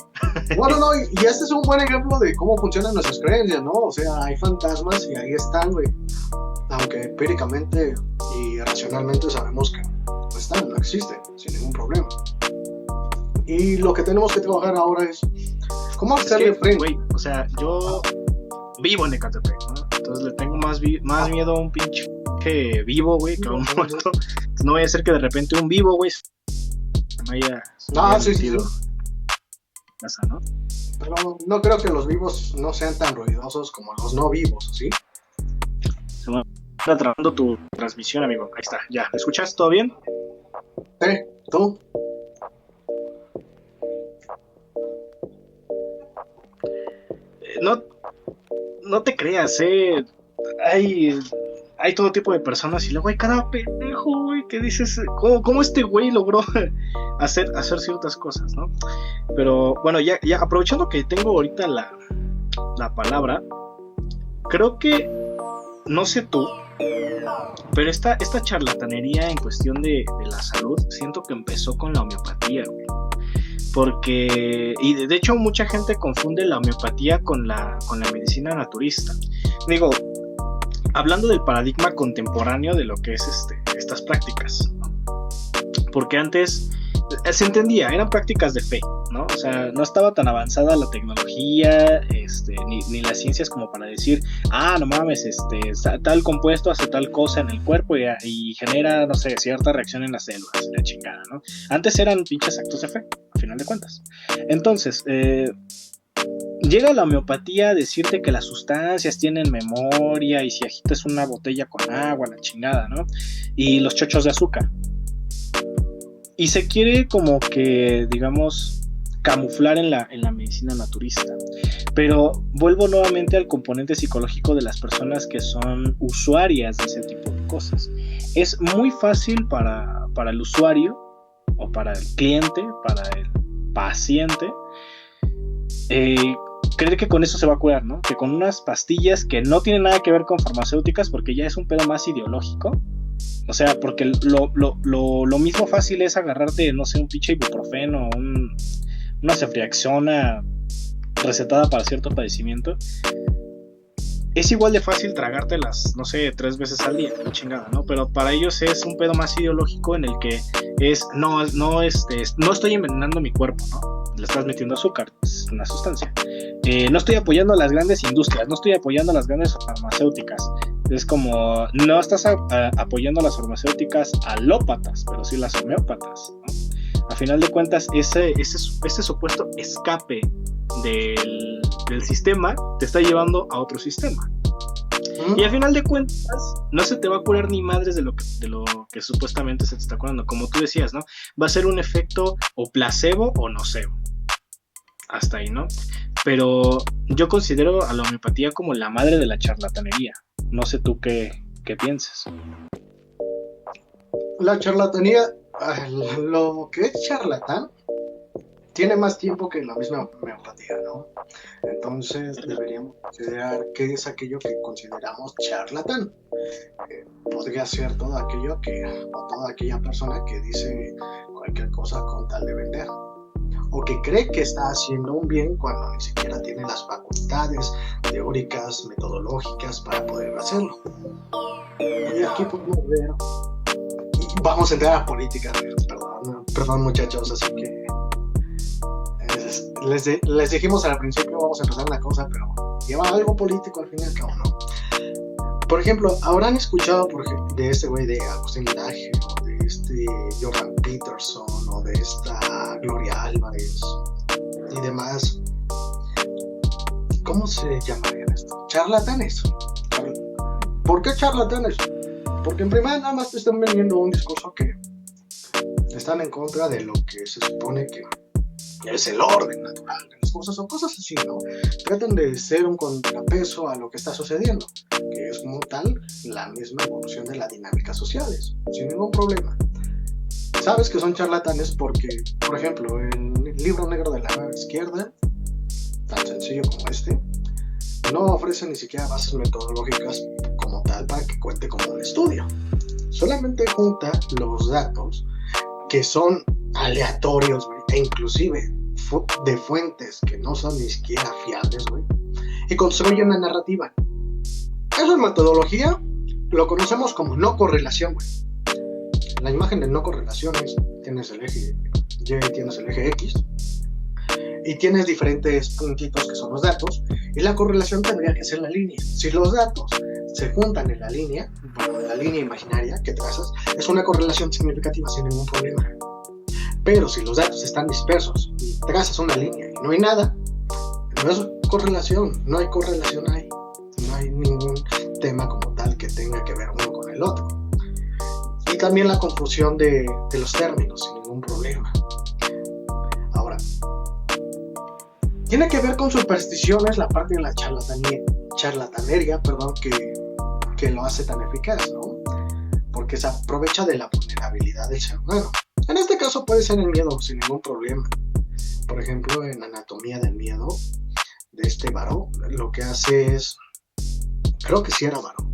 Bueno, no, y este es un buen ejemplo de cómo funcionan nuestras creencias, ¿no? O sea, hay fantasmas y ahí están, güey. Aunque empíricamente y racionalmente sabemos que no están, no existen, sin ningún problema. Y lo que tenemos que trabajar ahora es cómo hacerle frente. Güey, o sea, yo vivo en Ecatepec, ¿no? Entonces le tengo más miedo a un pinche vivo, güey, que a un muerto. No vaya a ser que de repente un vivo, güey, me haya sí. Casa, ¿no? Pero no creo que los vivos no sean tan ruidosos como los no vivos, ¿sí? Se me está trabando tu transmisión, amigo. Ahí está, ya. ¿Me escuchas? ¿Todo bien? Sí, ¿tú? No te creas, hay todo tipo de personas y luego hay cada pendejo, güey, que dices, ¿cómo este güey logró hacer ciertas cosas, ¿no? Pero bueno, ya aprovechando que tengo ahorita la palabra, creo que, no sé tú, pero esta charlatanería en cuestión de la salud, siento que empezó con la homeopatía, güey. Porque, y de hecho mucha gente confunde la homeopatía con la medicina naturista. Digo, hablando del paradigma contemporáneo de lo que es estas prácticas, ¿no? Porque antes se entendía, eran prácticas de fe, ¿no? O sea, no estaba tan avanzada la tecnología, ni las ciencias como para decir, no mames, tal compuesto hace tal cosa en el cuerpo y genera, no sé, cierta reacción en las células, la chingada, ¿no? Antes eran pinches actos de fe, a final de cuentas. Entonces, llega la homeopatía a decirte que las sustancias tienen memoria y si agitas una botella con agua, la chingada, ¿no? Y los chochos de azúcar. Y se quiere como que, digamos, camuflar en la medicina naturista. Pero vuelvo nuevamente al componente psicológico de las personas que son usuarias de ese tipo de cosas. Es muy fácil para el usuario o para el cliente, para el paciente, creer que con eso se va a curar, ¿no? Que con unas pastillas que no tienen nada que ver con farmacéuticas, porque ya es un pedo más ideológico. O sea, porque lo mismo fácil es agarrarte, no sé, un pinche ibuprofeno, una ceftriaxona recetada para cierto padecimiento. Es igual de fácil tragártelas, no sé, 3 veces al día, chingada, ¿no? Pero para ellos es un pedo más ideológico en el que no estoy envenenando mi cuerpo, ¿no? Le estás metiendo azúcar, es una sustancia. no estoy apoyando a las grandes industrias, no estoy apoyando a las grandes farmacéuticas. Es como, no estás apoyando a las farmacéuticas alópatas, pero sí las homeópatas, ¿no? A final de cuentas, ese supuesto escape del sistema te está llevando a otro sistema. Y a final de cuentas, no se te va a curar ni madres de lo que supuestamente se te está curando. Como tú decías, ¿no? Va a ser un efecto o placebo o nocebo. Hasta ahí, ¿no? Pero yo considero a la homeopatía como la madre de la charlatanería. No sé tú qué piensas. La charlatanía, lo que es charlatán, tiene más tiempo que la misma homeopatía, ¿no? Entonces deberíamos considerar qué es aquello que consideramos charlatán. Podría ser todo aquello o toda aquella persona que dice cualquier cosa con tal de vender, o que cree que está haciendo un bien cuando ni siquiera tiene las facultades teóricas, metodológicas para poder hacerlo. Y aquí podemos ver, vamos a entrar a política, perdón muchachos, así que les dijimos al principio vamos a empezar una cosa, pero lleva algo político al fin y al cabo, ¿no? Por ejemplo, habrán escuchado de este güey de Agustín Laje, o de este Jordan Peterson, o de esta Gloria Álvarez y demás. ¿Cómo se llamarían esto? Charlatanes. ¿Por qué charlatanes? Porque en primera nada más te están vendiendo un discurso que están en contra de lo que se supone que es el orden natural de las cosas o cosas así, ¿no? Tratan de ser un contrapeso a lo que está sucediendo, que es como tal la misma evolución de las dinámicas sociales, sin ningún problema. Sabes que son charlatanes porque, por ejemplo, el libro negro de la nueva izquierda, tan sencillo como este, no ofrece ni siquiera bases metodológicas como tal para que cuente como un estudio. Solamente junta los datos que son aleatorios, güey, e inclusive de fuentes que no son ni siquiera fiables, güey, y construye una narrativa. Eso en metodología lo conocemos como no correlación, güey. La imagen de no correlación es, tienes el eje Y, tienes el eje X, y tienes diferentes puntitos que son los datos, y la correlación tendría que ser la línea. Si los datos se juntan en la línea, bueno, en la línea imaginaria que trazas, es una correlación significativa sin ningún problema. Pero si los datos están dispersos y trazas una línea y no hay nada, no es correlación, no hay correlación ahí. No hay ningún tema como tal que tenga que ver uno con el otro. Y también la confusión de los términos sin ningún problema. Ahora, tiene que ver con supersticiones la parte de la charlatanería, que lo hace tan eficaz, ¿no? Porque se aprovecha de la vulnerabilidad del ser humano. En este caso puede ser el miedo sin ningún problema. Por ejemplo, en Anatomía del Miedo, de este Baró, lo que hace es, creo que sí era Baró,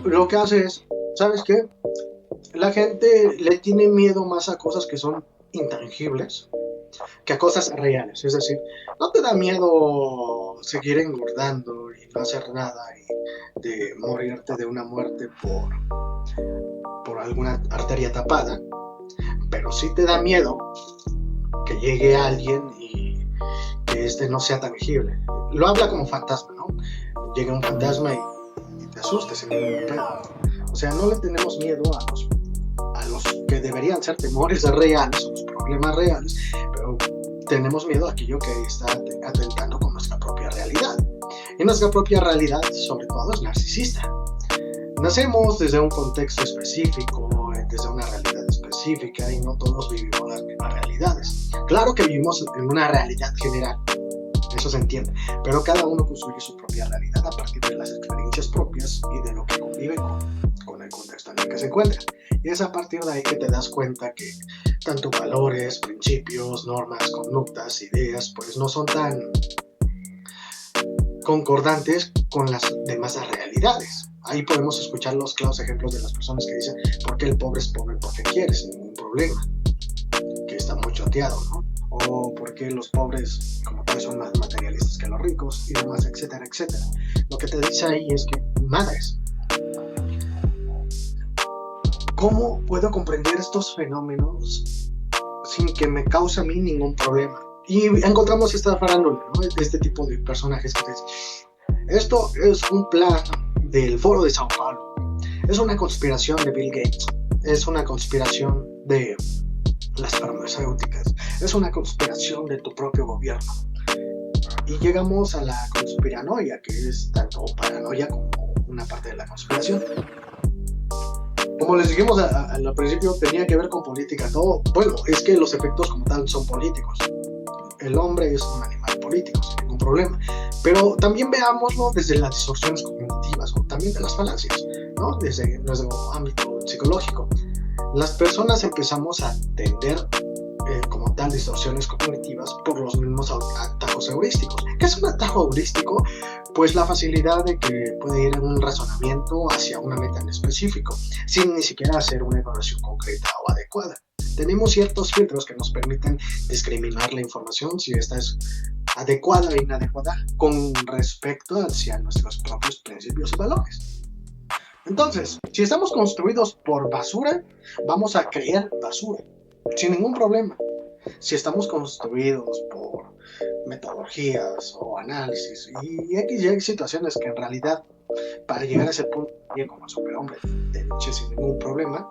lo que hace es, ¿sabes qué? La gente le tiene miedo más a cosas que son intangibles que a cosas reales. Es decir, no te da miedo seguir engordando y no hacer nada y de morirte de una muerte por alguna arteria tapada, pero sí te da miedo que llegue alguien y que este no sea tangible. Lo habla como fantasma, ¿no? Llega un fantasma y te asustes sin ningún pedo. O sea, no le tenemos miedo a los que deberían ser temores reales o los problemas reales, pero tenemos miedo a aquello que está atentando con nuestra propia realidad. Y nuestra propia realidad, sobre todo, es narcisista. Nacemos desde un contexto específico, desde una realidad específica, y no todos vivimos las mismas realidades. Claro que vivimos en una realidad general, eso se entiende, pero cada uno construye su propia realidad a partir de las experiencias propias y de lo que convive con el contexto en el que se encuentra. Y es a partir de ahí que te das cuenta que tanto valores, principios, normas, conductas, ideas, pues no son tan concordantes con las demás realidades. Ahí podemos escuchar los claros ejemplos de las personas que dicen ¿por qué el pobre es pobre porque quiere sin ningún problema? Que está muy choteado, ¿no? O ¿por qué los pobres como tal son más materialistas que los ricos? Y demás, etcétera, etcétera. Lo que te dice ahí es que, madres, ¿cómo puedo comprender estos fenómenos sin que me cause a mí ningún problema? Y encontramos esta farándula, ¿no? Este tipo de personajes que dicen, esto es un plan del Foro de Sao Paulo, es una conspiración de Bill Gates, es una conspiración de las farmacéuticas, es una conspiración de tu propio gobierno. Y llegamos a la conspiranoia, que es tanto paranoia como una parte de la conspiración. Como les dijimos al principio, tenía que ver con política todo. Bueno, es que los efectos como tal son políticos. El hombre es un animal político, sin ningún problema. Pero también veámoslo desde las distorsiones cognitivas o también de las falacias, ¿no? Desde nuestro ámbito psicológico. Las personas empezamos a entender como tal distorsiones cognitivas por los mismos atajos heurísticos. ¿Qué es un atajo heurístico? Pues la facilidad de que puede ir en un razonamiento hacia una meta en específico, sin ni siquiera hacer una evaluación concreta o adecuada. Tenemos ciertos filtros que nos permiten discriminar la información si esta es adecuada o inadecuada con respecto hacia nuestros propios principios y valores. Entonces, si estamos construidos por basura, vamos a creer basura, sin ningún problema. Si estamos construidos por metodologías o análisis y X situaciones que en realidad para llegar a ese punto, bien como el superhombre de Nietzsche sin ningún problema,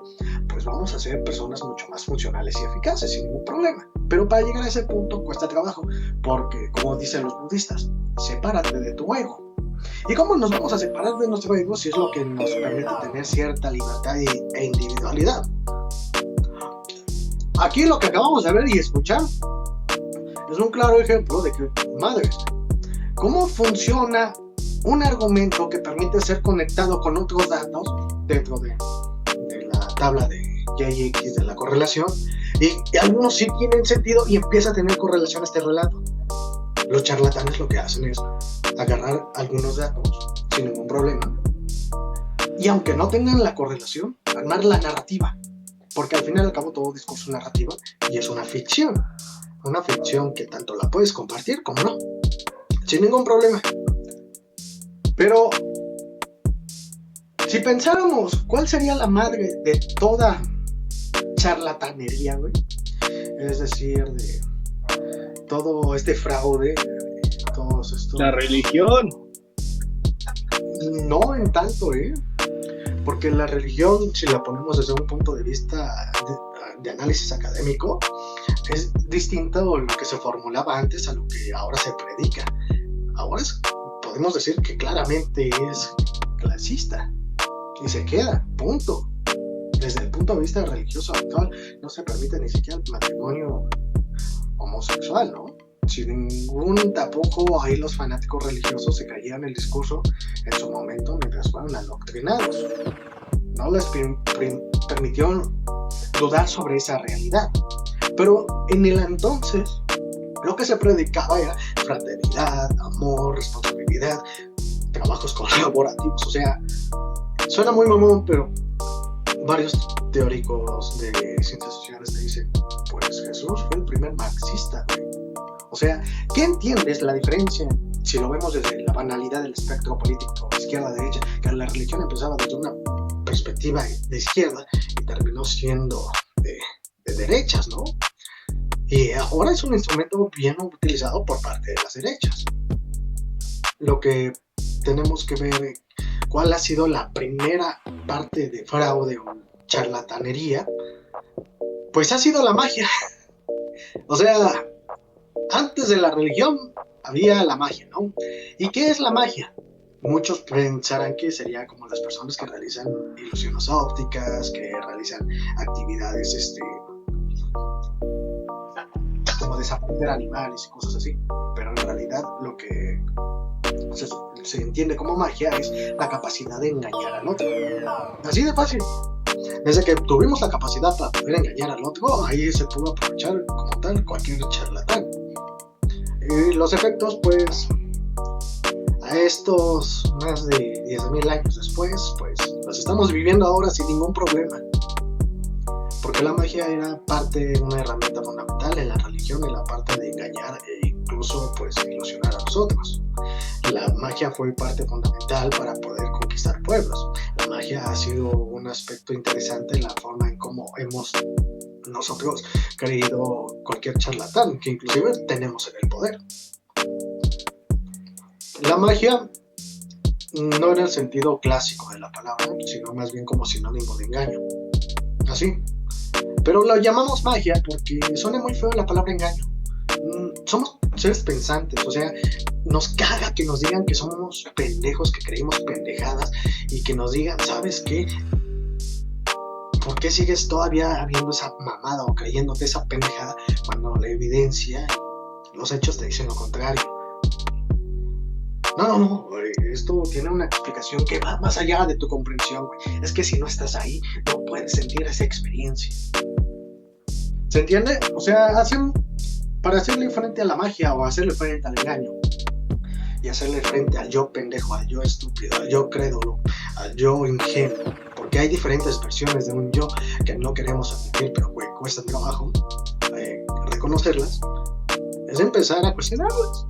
pues vamos a ser personas mucho más funcionales y eficaces sin ningún problema. Pero para llegar a ese punto cuesta trabajo, porque como dicen los budistas, sepárate de tu ego. ¿Y cómo nos vamos a separar de nuestro ego si es lo que nos permite tener cierta libertad e individualidad? Aquí lo que acabamos de ver y escuchar es un claro ejemplo de que, madres, ¿cómo funciona un argumento que permite ser conectado con otros datos dentro de la tabla de JX de la correlación? Y algunos sí tienen sentido y empieza a tener correlación este relato. Los charlatanes lo que hacen es agarrar algunos datos sin ningún problema y aunque no tengan la correlación, armar la narrativa, porque al fin y al cabo todo discurso es narrativa y es una ficción que tanto la puedes compartir como no, sin ningún problema. Pero si pensáramos cuál sería la madre de toda charlatanería, güey, es decir, de todo este fraude, todos estos... La religión. No en tanto, porque la religión, si la ponemos desde un punto de vista de análisis académico, es distinto a lo que se formulaba antes a lo que ahora se predica. Ahora podemos decir que claramente es clasista y se queda, punto. Desde el punto de vista religioso actual no se permite ni siquiera el matrimonio homosexual, ¿no? Sin ningún tapujo, ahí los fanáticos religiosos se caían el discurso en su momento mientras fueron adoctrinados. No les permitió dudar sobre esa realidad. Pero en el entonces, lo que se predicaba era fraternidad, amor, responsabilidad, trabajos colaborativos. O sea, suena muy mamón, pero varios teóricos de ciencias sociales te dicen, pues Jesús fue el primer marxista, güey. O sea, ¿qué entiendes la diferencia si lo vemos desde la banalidad del espectro político, izquierda-derecha? Que la religión empezaba desde una perspectiva de izquierda y terminó siendo de derechas, ¿no? Y ahora es un instrumento bien utilizado por parte de las derechas. Lo que tenemos que ver cuál ha sido la primera parte de fraude o charlatanería, pues ha sido la magia. O sea, antes de la religión había la magia, ¿no? ¿Y qué es la magia? Muchos pensarán que sería como las personas que realizan ilusiones ópticas, que realizan actividades como desaparecer animales y cosas así. Pero en realidad lo que se entiende como magia es la capacidad de engañar al otro. Así de fácil. Desde que tuvimos la capacidad para poder engañar al otro, ahí se pudo aprovechar como tal cualquier charlatán. Y los efectos, pues, a estos más de 10.000 años después, pues, los estamos viviendo ahora sin ningún problema. Porque la magia era una herramienta fundamental en la religión, en la parte de engañar e incluso, pues, ilusionar a los otros. La magia fue parte fundamental para poder conquistar pueblos. la magia ha sido un aspecto interesante en la forma en cómo hemos nosotros creído cualquier charlatán, que inclusive tenemos en el poder. La magia no en el sentido clásico de la palabra, sino más bien como sinónimo de engaño. Así. Pero lo llamamos magia porque suena muy feo la palabra engaño. Somos seres pensantes, o sea, nos caga que nos digan que somos pendejos, que creímos pendejadas y que nos digan, ¿sabes qué? ¿Por qué sigues todavía viendo esa mamada o creyéndote esa pendejada cuando la evidencia, los hechos te dicen lo contrario? No, esto tiene una explicación que va más allá de tu comprensión, güey. Es que si no estás ahí, no puedes sentir esa experiencia. ¿Se entiende? O sea, para hacerle frente a la magia o hacerle frente al engaño y hacerle frente al yo pendejo, al yo estúpido, al yo crédulo, al yo ingenuo, porque hay diferentes versiones de un yo que no queremos admitir, pero güey, cuesta trabajo reconocerlas, es empezar a cuestionarlas.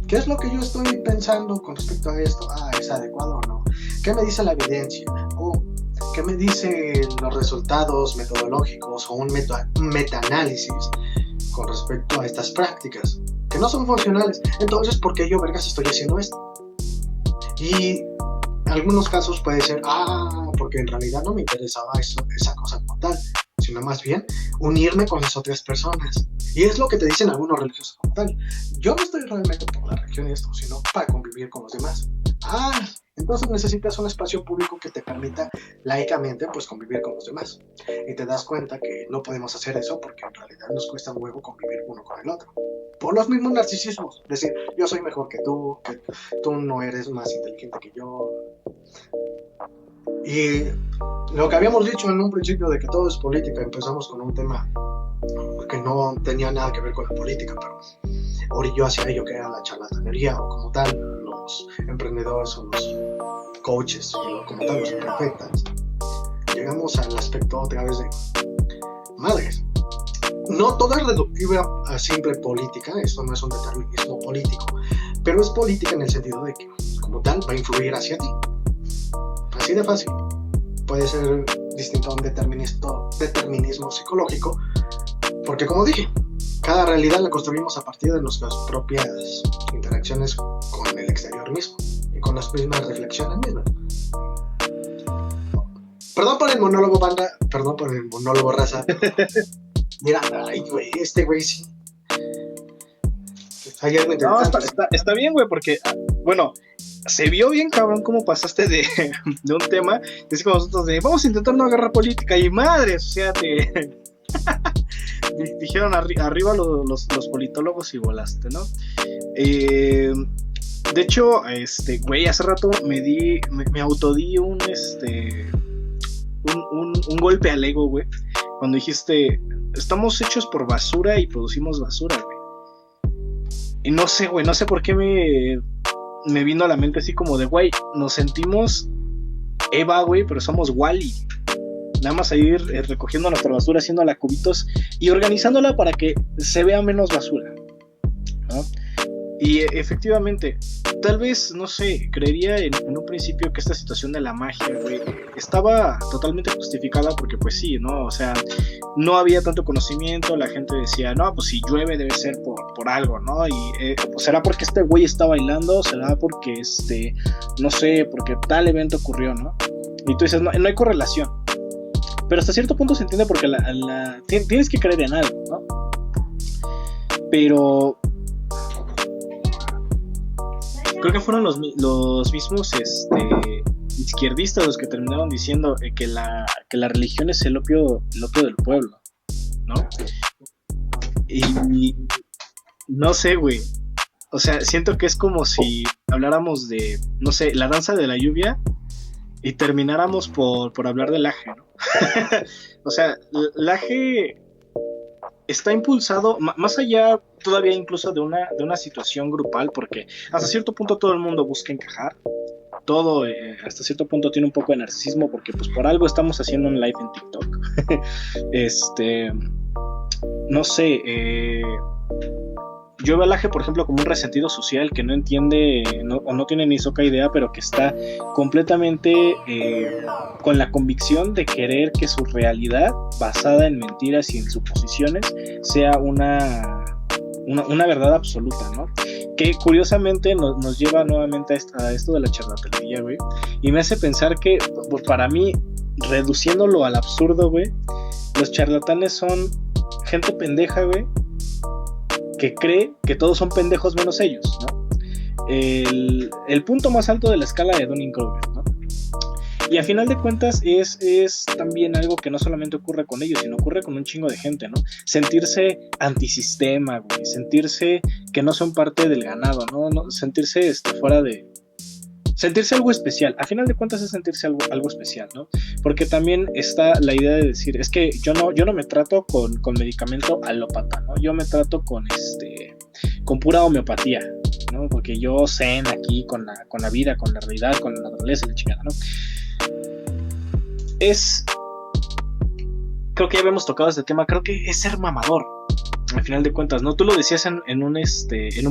¿Qué es lo que yo estoy pensando con respecto a esto? ¿Es adecuado o no? ¿Qué me dice la evidencia? ¿Qué me dicen los resultados metodológicos o un metaanálisis con respecto a estas prácticas? Que no son funcionales. Entonces, ¿por qué yo, vergas, estoy haciendo esto? Y en algunos casos puede ser, porque en realidad no me interesaba esa cosa como tal, sino más bien unirme con las otras personas. Y es lo que te dicen algunos religiosos como tal. Yo no estoy realmente por la religión y esto, sino para convivir con los demás. Entonces necesitas un espacio público que te permita laicamente pues convivir con los demás. Y te das cuenta que no podemos hacer eso porque en realidad nos cuesta un huevo convivir uno con el otro. Por los mismos narcisismos. Decir, yo soy mejor que tú no eres más inteligente que yo. Y lo que habíamos dicho en un principio de que todo es política, empezamos con un tema que no tenía nada que ver con la política, pero orilló hacia ello, que era la charlatanería, o como tal, los emprendedores o los coaches, y como tal, los profetas. Llegamos al aspecto otra vez de madres. No todo es reductible a simple política, esto no es un determinismo político, pero es política en el sentido de que, como tal, va a influir hacia ti. Así de fácil. Puede ser distinto a un determinismo psicológico, porque como dije, cada realidad la construimos a partir de nuestras propias interacciones con el exterior mismo y con las mismas reflexiones mismas. Perdón por el monólogo, banda, perdón por el monólogo, raza. Mira, güey, este güey sí. Hay algo interesante. No, está bien, güey, porque, bueno, se vio bien cabrón cómo pasaste de un tema, así como nosotros vamos a intentar no agarrar política, y madres, o sea, dijeron arriba los politólogos y volaste, ¿no? De hecho, güey, hace rato me autodí un golpe al ego, güey, cuando dijiste, estamos hechos por basura y producimos basura, güey. Y no sé, güey, no sé por qué me vino a la mente así como de, güey, nos sentimos Eva, güey, pero somos Wall-E. Nada más a ir recogiendo nuestra basura, haciéndola cubitos y organizándola para que se vea menos basura, ¿no? Y efectivamente, tal vez, no sé, creería en un principio que esta situación de la magia, güey, estaba totalmente justificada porque pues sí, ¿no? O sea, no había tanto conocimiento, la gente decía, no, pues si llueve debe ser por algo, ¿no? Y pues será porque este güey está bailando, será porque no sé, porque tal evento ocurrió, ¿no? Y tú dices, no hay correlación. Pero hasta cierto punto se entiende porque tienes que creer en algo, ¿no? Pero creo que fueron los mismos izquierdistas los que terminaron diciendo que la religión es el opio del pueblo, ¿no? Y no sé, güey. O sea, siento que es como si habláramos de, no sé, la danza de la lluvia y termináramos por hablar del aje, ¿no? O sea, el aje está impulsado más allá todavía incluso de una situación grupal, porque hasta cierto punto todo el mundo busca encajar, todo hasta cierto punto tiene un poco de narcisismo, porque pues por algo estamos haciendo un live en TikTok. No sé, yo veo al Aje, por ejemplo, como un resentido social que no entiende o no tiene ni soca idea, pero que está completamente con la convicción de querer que su realidad, basada en mentiras y en suposiciones, sea una verdad absoluta, ¿no? Que curiosamente nos lleva nuevamente a esto de la charlatanería, güey. Y me hace pensar que, para mí, reduciéndolo al absurdo, güey, los charlatanes son gente pendeja, güey, que cree que todos son pendejos menos ellos, ¿no? El punto más alto de la escala de Dunning-Kruger, ¿no? Y a final de cuentas es también algo que no solamente ocurre con ellos, sino ocurre con un chingo de gente, ¿no? Sentirse antisistema, güey, sentirse que no son parte del ganado, ¿no? Sentirse fuera de... Sentirse algo especial, a final de cuentas es sentirse algo especial, ¿no? Porque también está la idea de decir, es que yo no me trato con medicamento alópata, ¿no? Yo me trato con pura homeopatía, ¿no? Porque yo zen aquí con la vida, con la realidad, con la naturaleza, la chingada, ¿no? Creo que ya habíamos tocado este tema, creo que es ser mamador, al final de cuentas, ¿no? Tú lo decías en un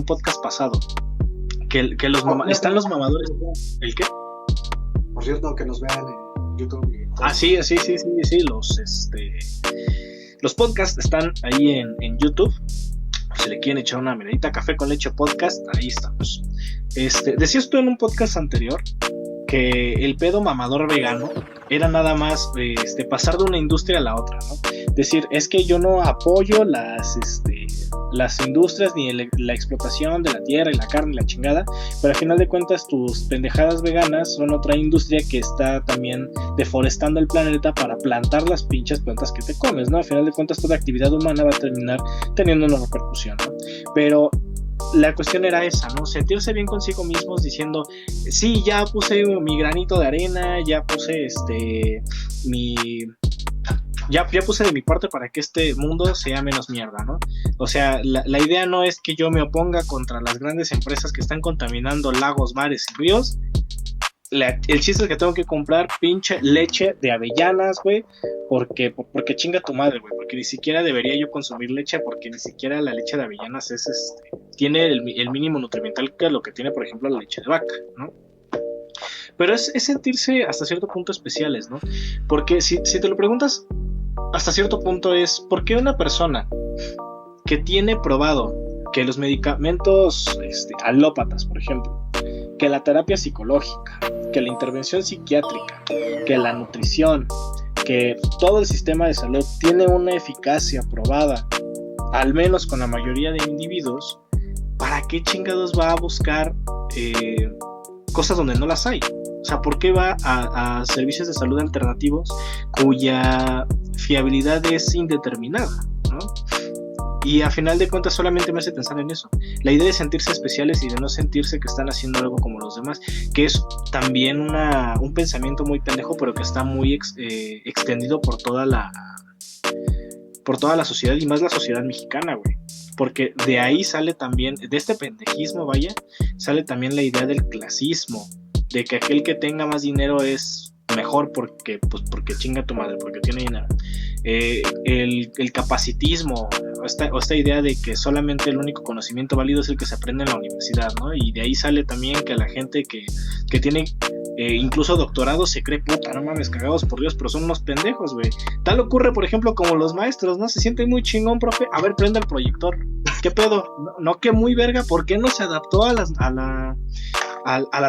podcast pasado, que están los mamadores. ¿El qué? Por cierto, que nos vean en YouTube. Sí, los podcasts están ahí en YouTube. Si le quieren echar una miradita, Café con Leche Podcast, ahí estamos. Decías tú en un podcast anterior que el pedo mamador vegano era nada más pasar de una industria a la otra, ¿no? Decir, es que yo no apoyo las industrias ni la explotación de la tierra y la carne y la chingada, pero al final de cuentas tus pendejadas veganas son otra industria que está también deforestando el planeta para plantar las pinches plantas que te comes, ¿no? Al final de cuentas toda actividad humana va a terminar teniendo una repercusión, ¿no? Pero la cuestión era esa, ¿no? Sentirse bien consigo mismos diciendo, sí, ya puse mi granito de arena, ya puse ya puse de mi parte para que este mundo sea menos mierda, ¿no? O sea, la idea no es que yo me oponga contra las grandes empresas que están contaminando lagos, mares y ríos. El chiste es que tengo que comprar pinche leche de avellanas, güey, porque chinga tu madre, güey, porque ni siquiera debería yo consumir leche, porque ni siquiera la leche de avellanas tiene el mínimo nutrimental que lo que tiene, por ejemplo, la leche de vaca, ¿no? Pero es sentirse hasta cierto punto especiales, ¿no? Porque si te lo preguntas, hasta cierto punto es, ¿por qué una persona que tiene probado que los medicamentos alópatas, por ejemplo, que la terapia psicológica, que la intervención psiquiátrica, que la nutrición, que todo el sistema de salud tiene una eficacia probada, al menos con la mayoría de individuos, ¿para qué chingados va a buscar cosas donde no las hay? O sea, ¿por qué va a servicios de salud alternativos cuya fiabilidad es indeterminada, ¿no? Y a final de cuentas solamente me hace pensar en eso. La idea de sentirse especiales y de no sentirse que están haciendo algo como los demás, que es también un pensamiento muy pendejo, pero que está muy extendido por toda la sociedad, y más la sociedad mexicana, güey. Porque de ahí sale también, de este pendejismo, vaya, sale también la idea del clasismo, de que aquel que tenga más dinero es mejor porque chinga tu madre, porque tiene dinero. El capacitismo, o esta idea de que solamente el único conocimiento válido es el que se aprende en la universidad, ¿no? Y de ahí sale también que la gente que tiene incluso doctorado se cree, puta, no mames, cagados por Dios, pero son unos pendejos, güey. Tal ocurre, por ejemplo, como los maestros, ¿no? Se siente muy chingón, profe, a ver, prende el proyector. ¿Qué pedo? No, que muy verga, ¿por qué no se adaptó a las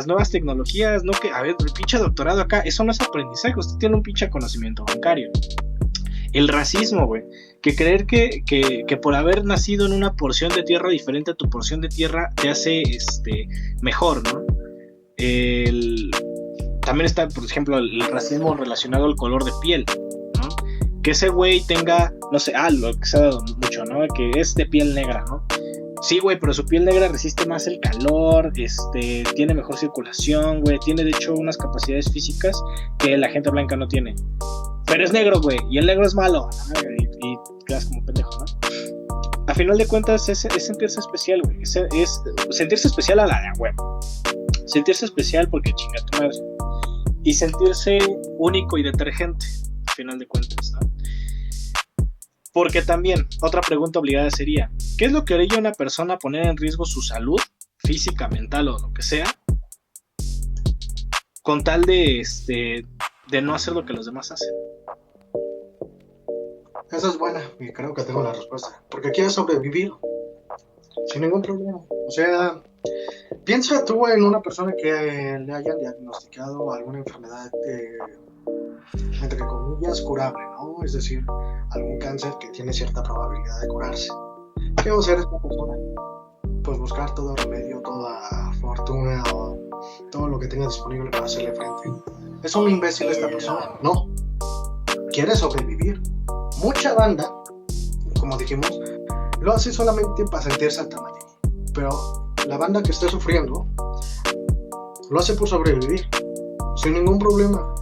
nuevas tecnologías? No, que, a ver, el pinche doctorado acá, eso no es aprendizaje, usted tiene un pinche conocimiento bancario. El racismo, güey, que creer que por haber nacido en una porción de tierra diferente a tu porción de tierra te hace mejor, ¿no? También está, por ejemplo, el racismo relacionado al color de piel, ¿no? Que ese güey tenga, no sé, lo que se ha dado mucho, ¿no? Que es de piel negra, ¿no? Sí, güey, pero su piel negra resiste más el calor, tiene mejor circulación, güey, tiene de hecho unas capacidades físicas que la gente blanca no tiene. Pero es negro, güey, y el negro es malo, y quedas como pendejo, ¿no? A final de cuentas es sentirse especial, güey, es sentirse especial a la de güey. Sentirse especial porque chinga tu madre. Y sentirse único y detergente, a final de cuentas, ¿no? Porque también, otra pregunta obligada sería, ¿qué es lo que orilla a una persona a poner en riesgo su salud, física, mental o lo que sea, con tal de no hacer lo que los demás hacen? Esa es buena y creo que tengo la respuesta. Porque quieres sobrevivir sin ningún problema. O sea, piensa tú en una persona que le hayan diagnosticado alguna enfermedad, entre comillas, curable, ¿no? Es decir, algún cáncer que tiene cierta probabilidad de curarse. ¿Qué va a hacer esta persona? Pues buscar todo remedio, toda fortuna o todo lo que tenga disponible para hacerle frente. ¿Es un imbécil esta persona? No. Quiere sobrevivir. Mucha banda, como dijimos, lo hace solamente para sentirse alternativo. Pero la banda que esté sufriendo lo hace por sobrevivir, sin ningún problema.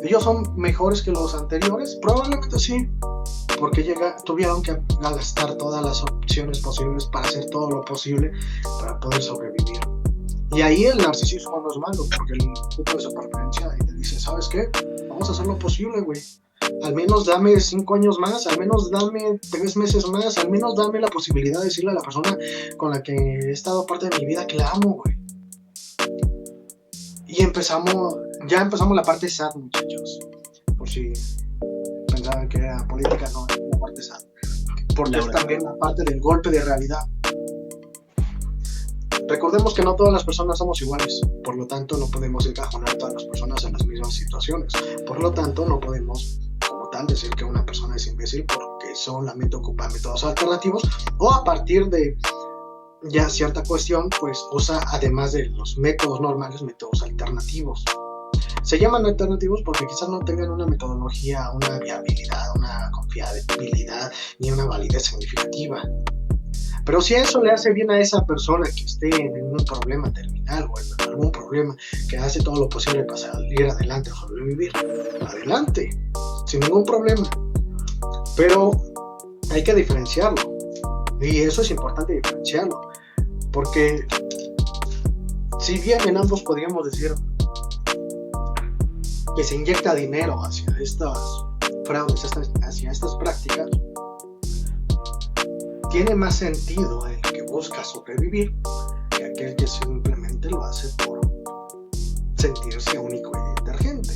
¿Ellos son mejores que los anteriores? Probablemente sí, porque tuvieron que gastar todas las opciones posibles para hacer todo lo posible para poder sobrevivir. Y ahí el narcisismo no es malo, porque el grupo de supervivencia y te dice, ¿sabes qué? Vamos a hacer lo posible, güey. Al menos dame 5 años más, al menos dame 3 meses más, al menos dame la posibilidad de decirle a la persona con la que he estado parte de mi vida que la amo, güey. Y ya empezamos la parte sad, muchachos. Por si pensaban que era política, no, es la parte sad. Porque es también la parte del golpe de realidad. Recordemos que no todas las personas somos iguales, por lo tanto no podemos encajonar a todas las personas en las mismas situaciones. Por lo tanto no podemos, como tal, decir que una persona es imbécil porque solamente ocupa métodos alternativos o a partir de ya cierta cuestión, pues usa, además de los métodos normales, métodos alternativos. Se llaman alternativos porque quizás no tengan una metodología, una viabilidad, una confiabilidad ni una validez significativa. Pero si eso le hace bien a esa persona que esté en un problema terminal o en algún problema que hace todo lo posible para salir adelante o sobrevivir, adelante, sin ningún problema. Pero hay que diferenciarlo. Y eso es importante diferenciarlo, porque si bien en ambos podríamos decir que se inyecta dinero hacia estas fraudes, hacia estas prácticas, tiene más sentido el que busca sobrevivir que aquel que simplemente lo hace por sentirse único y detergente.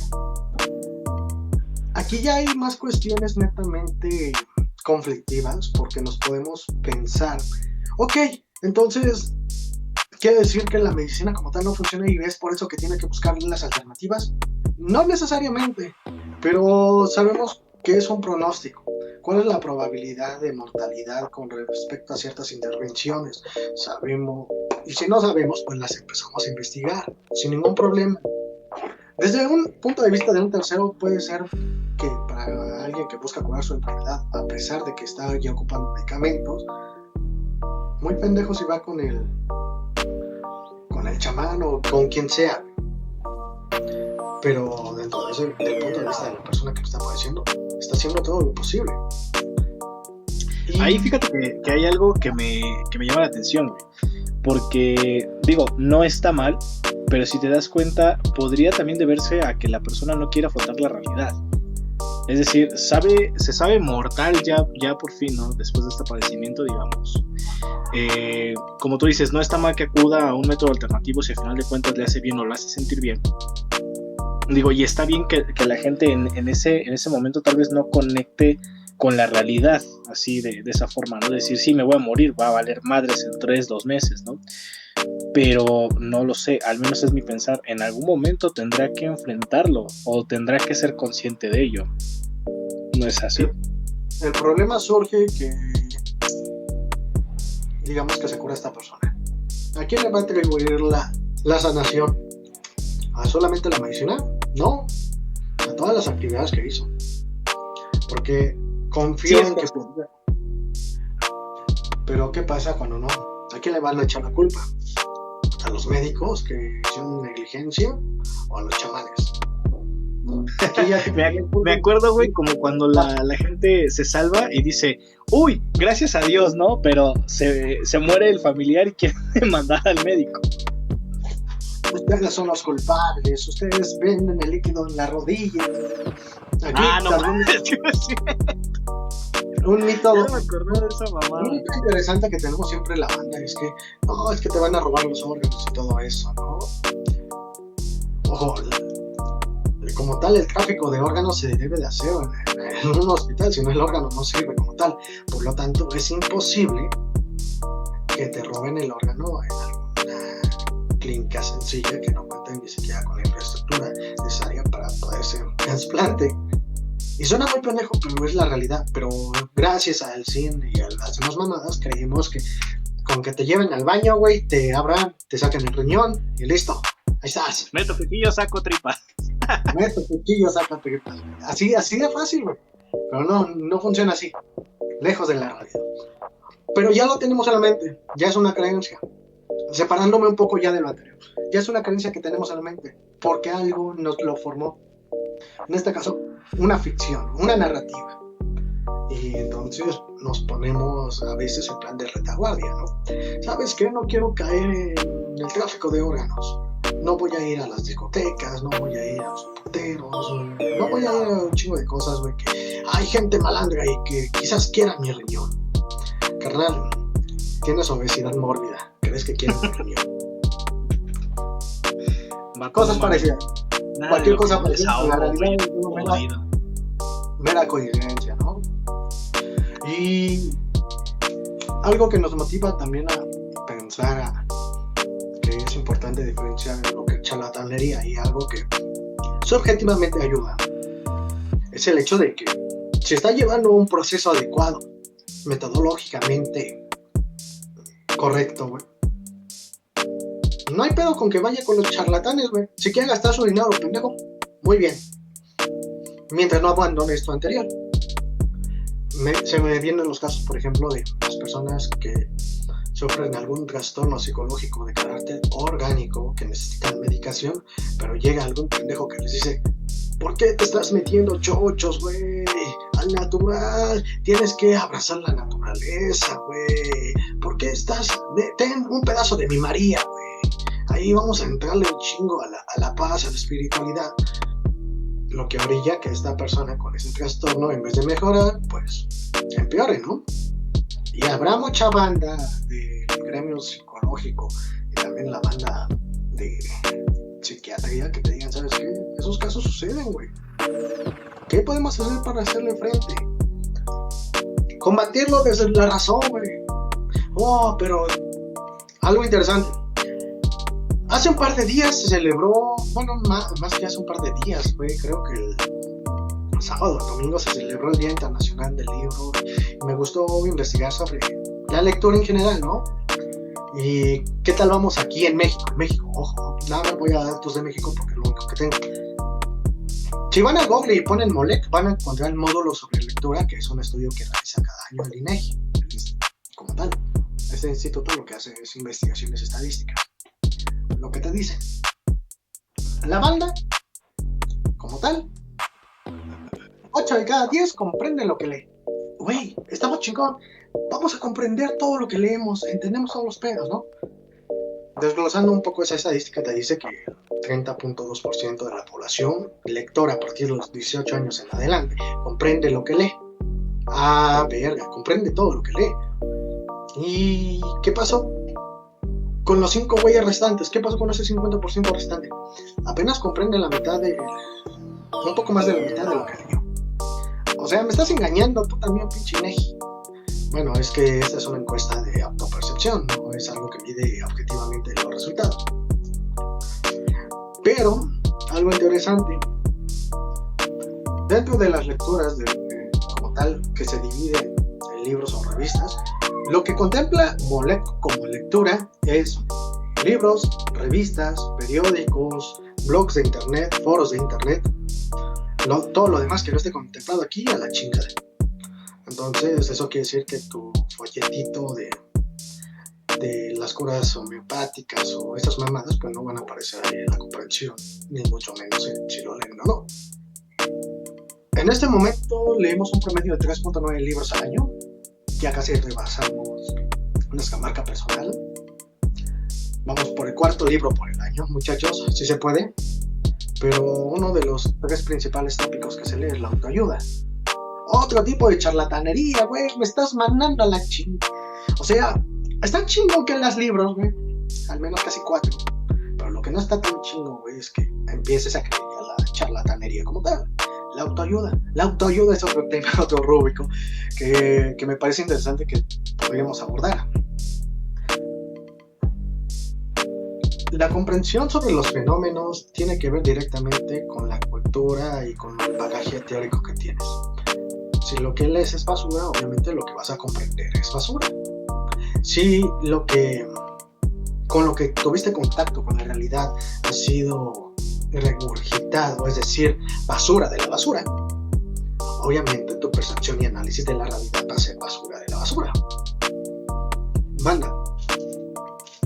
Aquí ya hay más cuestiones netamente conflictivas, porque nos podemos pensar, ok, entonces quiere decir que la medicina como tal no funciona y es por eso que tiene que buscar las alternativas. No necesariamente, pero sabemos que es un pronóstico. ¿Cuál es la probabilidad de mortalidad con respecto a ciertas intervenciones? Sabemos, y si no sabemos, pues las empezamos a investigar sin ningún problema. Desde un punto de vista de un tercero, puede ser que para alguien que busca curar su enfermedad, a pesar de que está ya ocupando medicamentos, muy pendejo si va con el chamán o con quien sea. Pero dentro del punto de vista de la persona que lo está padeciendo, está haciendo todo lo posible. Y ahí fíjate que hay algo que me llama la atención, güey. Porque, digo, no está mal, pero si te das cuenta, podría también deberse a que la persona no quiera afrontar la realidad. Es decir, se sabe mortal ya por fin, ¿no? Después de este padecimiento, digamos. Como tú dices, no está mal que acuda a un método alternativo si al final de cuentas le hace bien o lo hace sentir bien. Digo, y está bien que la gente en ese momento tal vez no conecte con la realidad, así de esa forma, ¿no? Decir, sí, me voy a morir, va a valer madres en 3-2 meses, ¿no? Pero no lo sé, al menos es mi pensar, en algún momento tendrá que enfrentarlo o tendrá que ser consciente de ello. ¿No es así? El problema surge que, digamos que se cura esta persona. ¿A quién le va a atribuir la sanación? ¿A solamente la medicina? No, a todas las actividades que hizo. Porque confío en que... Pero ¿qué pasa cuando no? ¿A quién le van a echar la culpa? ¿A los médicos que hicieron negligencia o a los chamanes? Me acuerdo, güey, como cuando la gente se salva y dice, uy, gracias a Dios, ¿no? Pero se muere el familiar y quiere mandar al médico. Ustedes son los culpables, ustedes venden el líquido en la rodilla. Aquí, no, Un mito, Ya me acordé de esa mamada. un mito interesante que tenemos siempre en la banda es que no, es que te van a robar los órganos y todo eso, ¿no? Ojo, como tal, el tráfico de órganos se debe de hacer en un hospital, si no el órgano no sirve como tal. Por lo tanto, es imposible que te roben el órgano en alguna clínica sencilla que no cuente ni siquiera con la infraestructura necesaria para poder ser un trasplante. Y suena muy pendejo, pero es la realidad. Pero gracias al cine y a las demás mamadas, creímos que con que te lleven al baño, güey, te abran, te saquen el riñón y listo. Ahí estás. Meto piquillo, saco tripa. Meto cuchillo, saca tripas. Así de fácil, güey. Pero no funciona así. Lejos de la realidad. Pero ya lo tenemos en la mente. Ya es una creencia. Separándome un poco ya de lo anterior. Ya es una creencia que tenemos en la mente. Porque algo nos lo formó. En este caso, una ficción, una narrativa. Y entonces nos ponemos a veces en plan de retaguardia, ¿no? ¿Sabes qué? No quiero caer en el tráfico de órganos. No voy a ir a las discotecas, no voy a ir a los puteros, no voy a ir a un chingo de cosas, güey, que hay gente malandra y que quizás quiera mi riñón. Carnal, tienes obesidad mórbida, ¿crees que quieres mi riñón? Cosas parecidas. Cualquier cosa parecida, la realidad es una mera coincidencia, ¿no? Y algo que nos motiva también a pensar que es importante diferenciar lo que es charlatanería y algo que subjetivamente ayuda es el hecho de que se está llevando un proceso adecuado, metodológicamente correcto, güey. No hay pedo con que vaya con los charlatanes, güey. Si quieren gastar su dinero, pendejo, muy bien. Mientras no abandone esto anterior. Se me vienen los casos, por ejemplo, de las personas que sufren algún trastorno psicológico de carácter orgánico, que necesitan medicación, pero llega algún pendejo que les dice: ¿por qué te estás metiendo chochos, güey? Al natural, tienes que abrazar la naturaleza, güey. ¿Por qué estás? Ten un pedazo de mi María, güey. Ahí vamos a entrarle un chingo a la paz, a la espiritualidad. Lo que orilla que esta persona con ese trastorno, en vez de mejorar, pues empeore, ¿no? Y habrá mucha banda del gremio psicológico y también la banda de psiquiatría que te digan: ¿sabes qué? Esos casos suceden, güey. ¿Qué podemos hacer para hacerle frente? Combatirlo desde la razón, güey. Oh, pero algo interesante. Hace un par de días se celebró, bueno, más que hace un par de días, güey, creo que el sábado o domingo se celebró el Día Internacional del Libro. Y me gustó investigar sobre la lectura en general, ¿no? Y qué tal vamos aquí en México. México, ojo, nada más voy a dar datos de México porque es lo único que tengo. Si van a Google y ponen MOLEC, van a encontrar el módulo sobre lectura, que es un estudio que realiza cada año el INEGI, como tal. Este instituto lo que hace es investigaciones estadísticas. Lo que te dicen, la banda, como tal, 8 de cada 10 comprenden lo que lee. Güey, estamos chingón. Vamos a comprender todo lo que leemos, entendemos todos los pedos, ¿no? Desglosando un poco esa estadística, te dice que el 30.2% de la población lectora a partir de los 18 años en adelante comprende lo que lee. Ah, verga, comprende todo lo que lee. ¿Y qué pasó con los 5 güeyes restantes? ¿Qué pasó con ese 50% restante? Apenas comprende la mitad un poco más de la mitad de lo que leyó. O sea, me estás engañando tú también, pinche INEGI. Bueno, es que esta es una encuesta de autopercepción, no es algo que mide objetivamente los resultados. Pero, algo interesante, dentro de las lecturas como tal, que se dividen en libros o revistas, lo que contempla MOLEC como lectura es libros, revistas, periódicos, blogs de internet, foros de internet, todo lo demás que no esté contemplado aquí, a la chingada. Entonces eso quiere decir que tu folletito de las curas homeopáticas o esas mamadas pues no van a aparecer ahí en la comprensión, ni mucho menos si lo leen o no. En este momento leemos un promedio de 3.9 libros al año. Ya casi rebasamos nuestra marca personal. Vamos por el 4º libro por el año, muchachos, si se puede. Pero uno de los 3 principales tópicos que se lee es la autoayuda. Otro tipo de charlatanería, güey, me estás mandando a la O sea, está chingón que leas libros, güey, al menos casi 4. Pero lo que no está tan chingo, güey, es que empieces a creer la charlatanería como tal. La autoayuda es otro tema, otro rúbrico que me parece interesante que podríamos abordar. La comprensión sobre los fenómenos tiene que ver directamente con la cultura y con el bagaje teórico que tienes. Si lo que lees es basura, obviamente lo que vas a comprender es basura. Si con lo que tuviste contacto con la realidad ha sido regurgitado, es decir, basura de la basura, obviamente tu percepción y análisis de la realidad va a ser basura de la basura. Banda,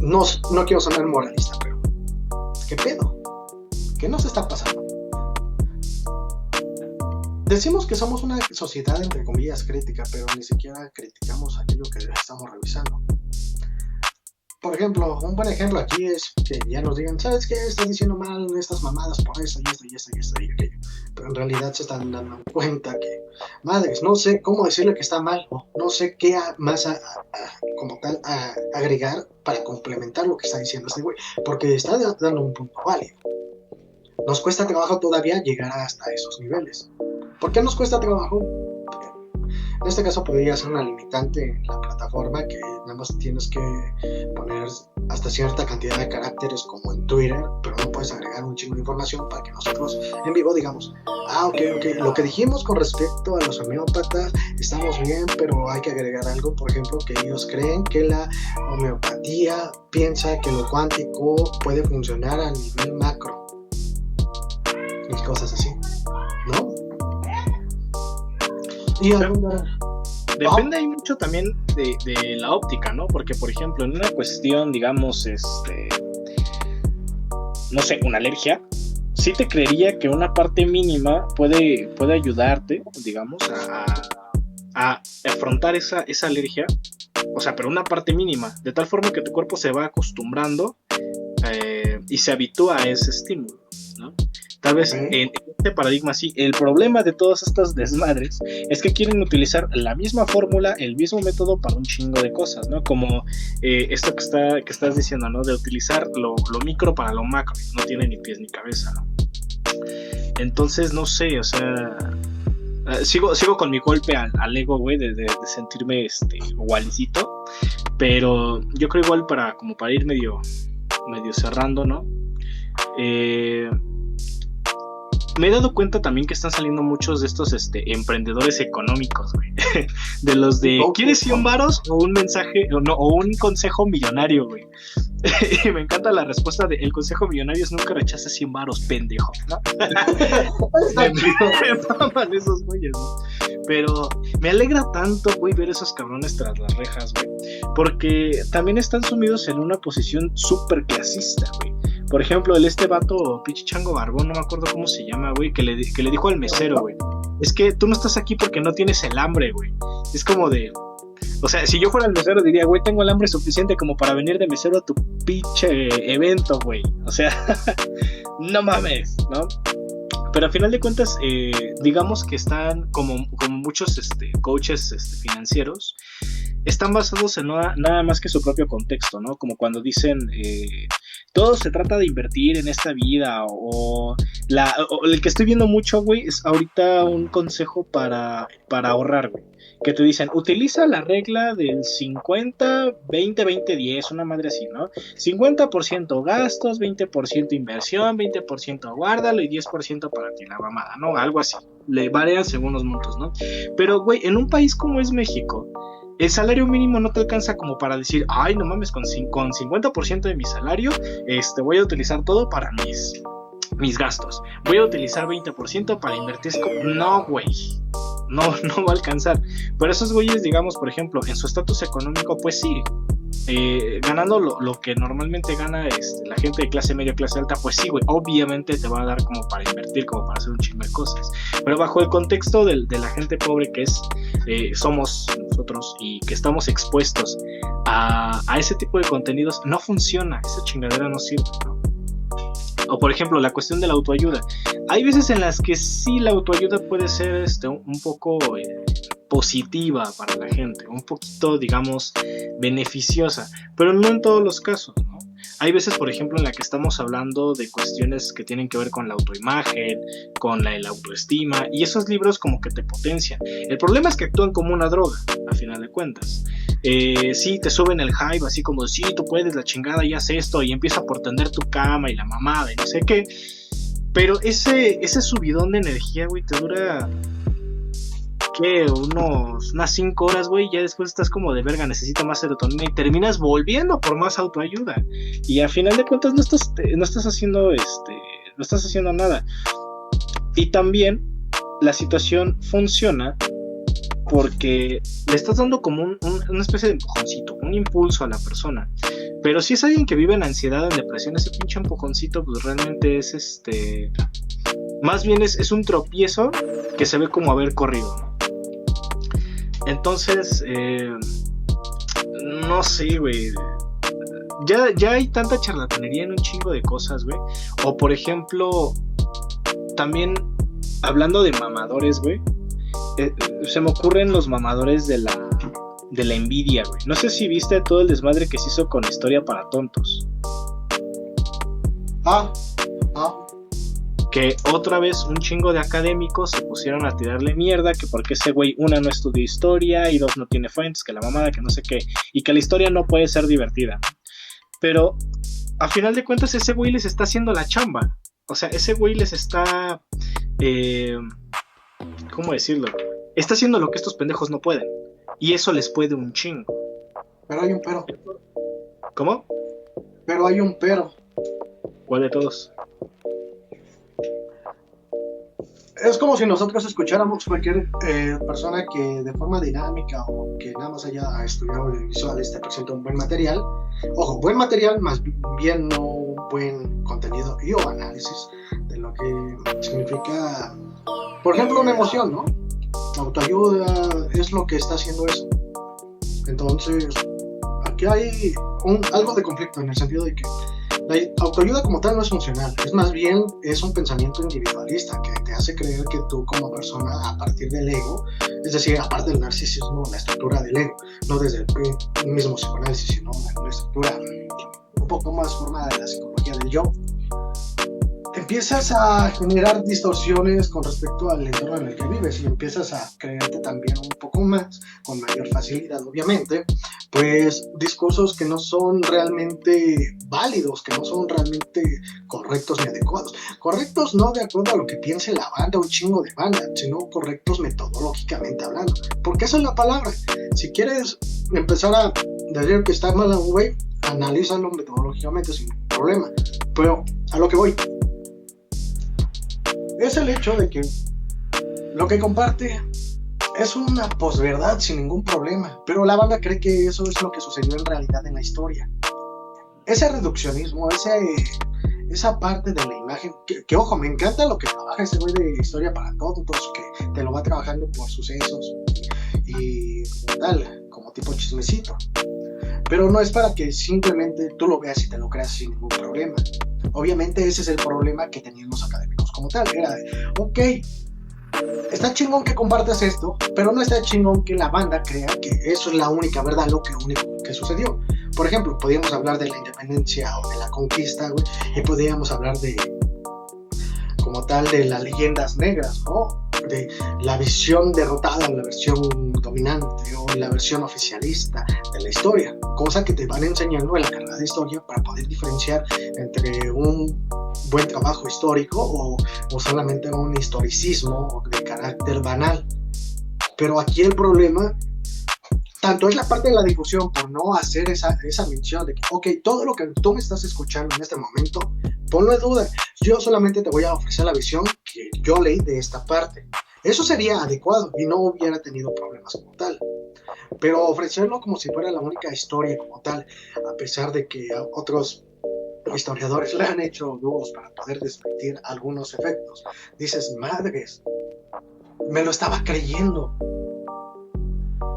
no quiero sonar moralista, pero ¿qué pedo? ¿Qué nos está pasando? Decimos que somos una sociedad entre comillas crítica, pero ni siquiera criticamos aquello que estamos revisando. Por ejemplo, un buen ejemplo aquí es que ya nos digan, ¿sabes qué? Estás diciendo mal estas mamadas por esto y esto y esto y esto y aquello. Pero en realidad se están dando cuenta que, madres, no sé cómo decirle que está mal, o no sé qué más como tal a agregar para complementar lo que está diciendo este güey, porque está dando un punto válido. Nos cuesta trabajo todavía llegar hasta esos niveles. ¿Por qué nos cuesta trabajo? En este caso podría ser una limitante en la plataforma, que nada más tienes que poner hasta cierta cantidad de caracteres como en Twitter, pero no puedes agregar un chingo de información para que nosotros en vivo digamos, ok, lo que dijimos con respecto a los homeópatas estamos bien, pero hay que agregar algo, por ejemplo, que ellos creen que la homeopatía piensa que lo cuántico puede funcionar a nivel macro y cosas así, ¿no? Y depende ahí mucho también de la óptica, ¿no? Porque, por ejemplo, en una cuestión, digamos, no sé, una alergia, sí te creería que una parte mínima puede ayudarte, digamos, a afrontar esa alergia, o sea, pero una parte mínima, de tal forma que tu cuerpo se va acostumbrando y se habitúa a ese estímulo, ¿no? Tal vez en este paradigma sí. El problema de todas estas desmadres es que quieren utilizar la misma fórmula, el mismo método para un chingo de cosas, ¿no? Como esto que estás diciendo, ¿no? De utilizar lo micro para lo macro. No tiene ni pies ni cabeza, ¿no? Entonces, no sé, o sea... sigo con mi golpe al ego, güey, de sentirme igualicito. Pero yo creo igual para ir medio cerrando, ¿no? Me he dado cuenta también que están saliendo muchos de estos emprendedores económicos, güey. De los de, ¿quieres 100 varos o un mensaje o un consejo millonario, güey? Y me encanta la respuesta de, el consejo millonario es nunca rechaces 100 varos, pendejo, ¿no? Me maman esos güeyes, ¿no? Pero me alegra tanto, güey, ver esos cabrones tras las rejas, güey. Porque también están sumidos en una posición súper clasista, güey. Por ejemplo, vato, pinche chango barbón, no me acuerdo cómo se llama, güey, que le dijo al mesero, güey, es que tú no estás aquí porque no tienes el hambre, güey. Es como de... O sea, si yo fuera el mesero diría, güey, tengo el hambre suficiente como para venir de mesero a tu pinche evento, güey. O sea, no mames, ¿no? Pero al final de cuentas, digamos que están como muchos coaches financieros, están basados en nada más que su propio contexto, ¿no? Como cuando dicen, todo se trata de invertir en esta vida, o el que estoy viendo mucho, güey, es ahorita un consejo para ahorrar, güey. Que te dicen, utiliza la regla del 50, 20, 20, 10, una madre así, ¿no? 50% gastos, 20% inversión, 20% guárdalo y 10% para ti, la mamada, ¿no? Algo así. Le varían según los montos, ¿no? Pero, güey, en un país como es México, el salario mínimo no te alcanza como para decir, ay, no mames, con 50% de mi salario, voy a utilizar todo para mis gastos. Voy a utilizar 20% para invertir. No, güey. No va a alcanzar. Pero esos güeyes, digamos, por ejemplo, en su estatus económico, pues sí, ganando lo que normalmente gana la gente de clase media, clase alta, pues sí, güey, obviamente te va a dar como para invertir, como para hacer un chingo de cosas. Pero bajo el contexto de la gente pobre que somos nosotros y que estamos expuestos a ese tipo de contenidos, no funciona, esa chingadera no sirve, ¿no? O por ejemplo, la cuestión de la autoayuda. Hay veces en las que sí la autoayuda puede ser un poco positiva para la gente, un poquito, digamos, beneficiosa, pero no en todos los casos, ¿no? Hay veces, por ejemplo, en la que estamos hablando de cuestiones que tienen que ver con la autoimagen, con la autoestima, y esos libros como que te potencian. El problema es que actúan como una droga, a final de cuentas. Sí, te suben el hype, así como, sí, tú puedes, la chingada, y haz esto, y empieza por tender tu cama y la mamada, y no sé qué. Pero ese subidón de energía, güey, te dura... ¿qué? Unas 5 horas, güey, ya después estás como de verga, necesito más serotonina y terminas volviendo por más autoayuda. Y a final de cuentas no estás haciendo nada. Y también la situación funciona porque le estás dando como una especie de empujoncito, un impulso a la persona. Pero si es alguien que vive en ansiedad, en depresión, ese pinche empujoncito, pues realmente es más bien es un tropiezo que se ve como haber corrido, ¿no? Entonces, no sé, güey. Ya hay tanta charlatanería en un chingo de cosas, güey. O por ejemplo, también hablando de mamadores, güey. Se me ocurren los mamadores de la envidia, güey. No sé si viste todo el desmadre que se hizo con Historia para Tontos. Que otra vez un chingo de académicos se pusieron a tirarle mierda, que porque ese güey, una, no estudió historia, y dos, no tiene fuentes, que la mamada, que no sé qué, y que la historia no puede ser divertida. Pero a final de cuentas ese güey les está haciendo la chamba. O sea, ese güey les está... ¿cómo decirlo? Está haciendo lo que estos pendejos no pueden. Y eso les puede un chingo. Pero hay un pero. ¿Cómo? Pero hay un pero. ¿Cuál de todos? Es como si nosotros escucháramos cualquier persona que de forma dinámica o que nada más haya estudiado audiovisuales te presenta un buen material. Ojo, buen material, más bien no un buen contenido y o análisis de lo que significa, por ejemplo, una emoción, ¿no? Autoayuda es lo que está haciendo eso. Entonces, aquí hay algo de conflicto en el sentido de que la autoayuda como tal no es funcional, es más bien es un pensamiento individualista que te hace creer que tú como persona a partir del ego, es decir, aparte del narcisismo, la estructura del ego, no desde el mismo psicoanálisis, sino una estructura un poco más formada de la psicología del yo, empiezas a generar distorsiones con respecto al entorno en el que vives y empiezas a creerte también un poco más, con mayor facilidad obviamente, pues discursos que no son realmente válidos, que no son realmente correctos ni adecuados. Correctos no de acuerdo a lo que piense la banda, un chingo de banda, sino correctos metodológicamente hablando. Porque esa es la palabra. Si quieres empezar a decir que está mal a un güey, analízalo metodológicamente sin problema. Pero a lo que voy es el hecho de que lo que comparte es una posverdad sin ningún problema, pero la banda cree que eso es lo que sucedió en realidad en la historia. Ese reduccionismo, esa parte de la imagen, que ojo, me encanta lo que trabaja ese güey de Historia para Todos, que te lo va trabajando por sucesos y tal, como tipo chismecito. Pero no es para que simplemente tú lo veas y te lo creas sin ningún problema. Obviamente ese es el problema que tenían los académicos como tal, era de, ok, está chingón que compartas esto, pero no está chingón que la banda crea que eso es la única verdad, lo único que sucedió. Por ejemplo, podríamos hablar de la independencia o de la conquista, güey, y podríamos hablar de, como tal, de las leyendas negras, ¿no? De la visión derrotada, la versión dominante o la versión oficialista de la historia, cosa que te van enseñando en la carrera de historia para poder diferenciar entre un buen trabajo histórico o solamente un historicismo de carácter banal. Pero aquí el problema tanto es la parte de la difusión por no hacer esa mención de que, ok, todo lo que tú me estás escuchando en este momento, ponlo en duda. Yo solamente te voy a ofrecer la visión que yo leí de esta parte. Eso sería adecuado y no hubiera tenido problemas como tal. Pero ofrecerlo como si fuera la única historia como tal, a pesar de que otros historiadores le han hecho dúos para poder desmentir algunos efectos. Dices, madres, me lo estaba creyendo.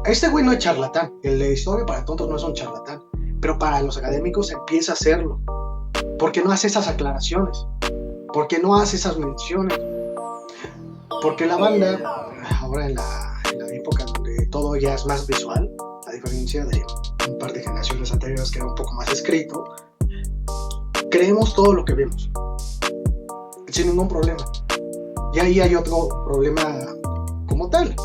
Este güey no es charlatán, el de Historia para Tontos no es un charlatán, pero para los académicos empieza a serlo. ¿Por qué no hace esas aclaraciones? ¿Por qué no hace esas menciones? Porque la banda, ahora en la época donde todo ya es más visual, a diferencia de un par de generaciones anteriores que era un poco más escrito, creemos todo lo que vemos, sin ningún problema. Y ahí hay otro problema como tal.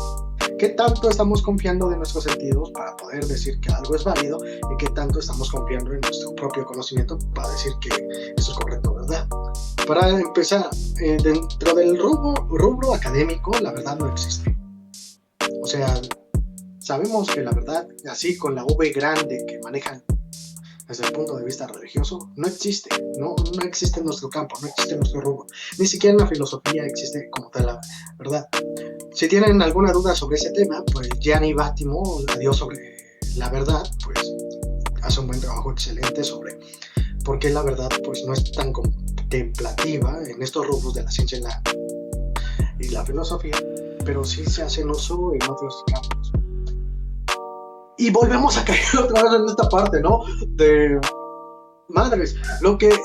¿Qué tanto estamos confiando de nuestros sentidos para poder decir que algo es válido y qué tanto estamos confiando en nuestro propio conocimiento para decir que eso es correcto, verdad? Para empezar, dentro del rubro académico, la verdad no existe. O sea, sabemos que la verdad, así con la V grande que manejan desde el punto de vista religioso, no existe. No existe en nuestro campo, no existe en nuestro rubro. Ni siquiera en la filosofía existe como tal la verdad. Si tienen alguna duda sobre ese tema, pues Gianni Vattimo, la dio sobre la verdad, pues hace un buen trabajo excelente sobre por qué la verdad pues no es tan contemplativa en estos rubros de la ciencia y la filosofía, pero sí se hacen uso en otros campos. Y volvemos a caer otra vez en esta parte, ¿no? De madres, lo que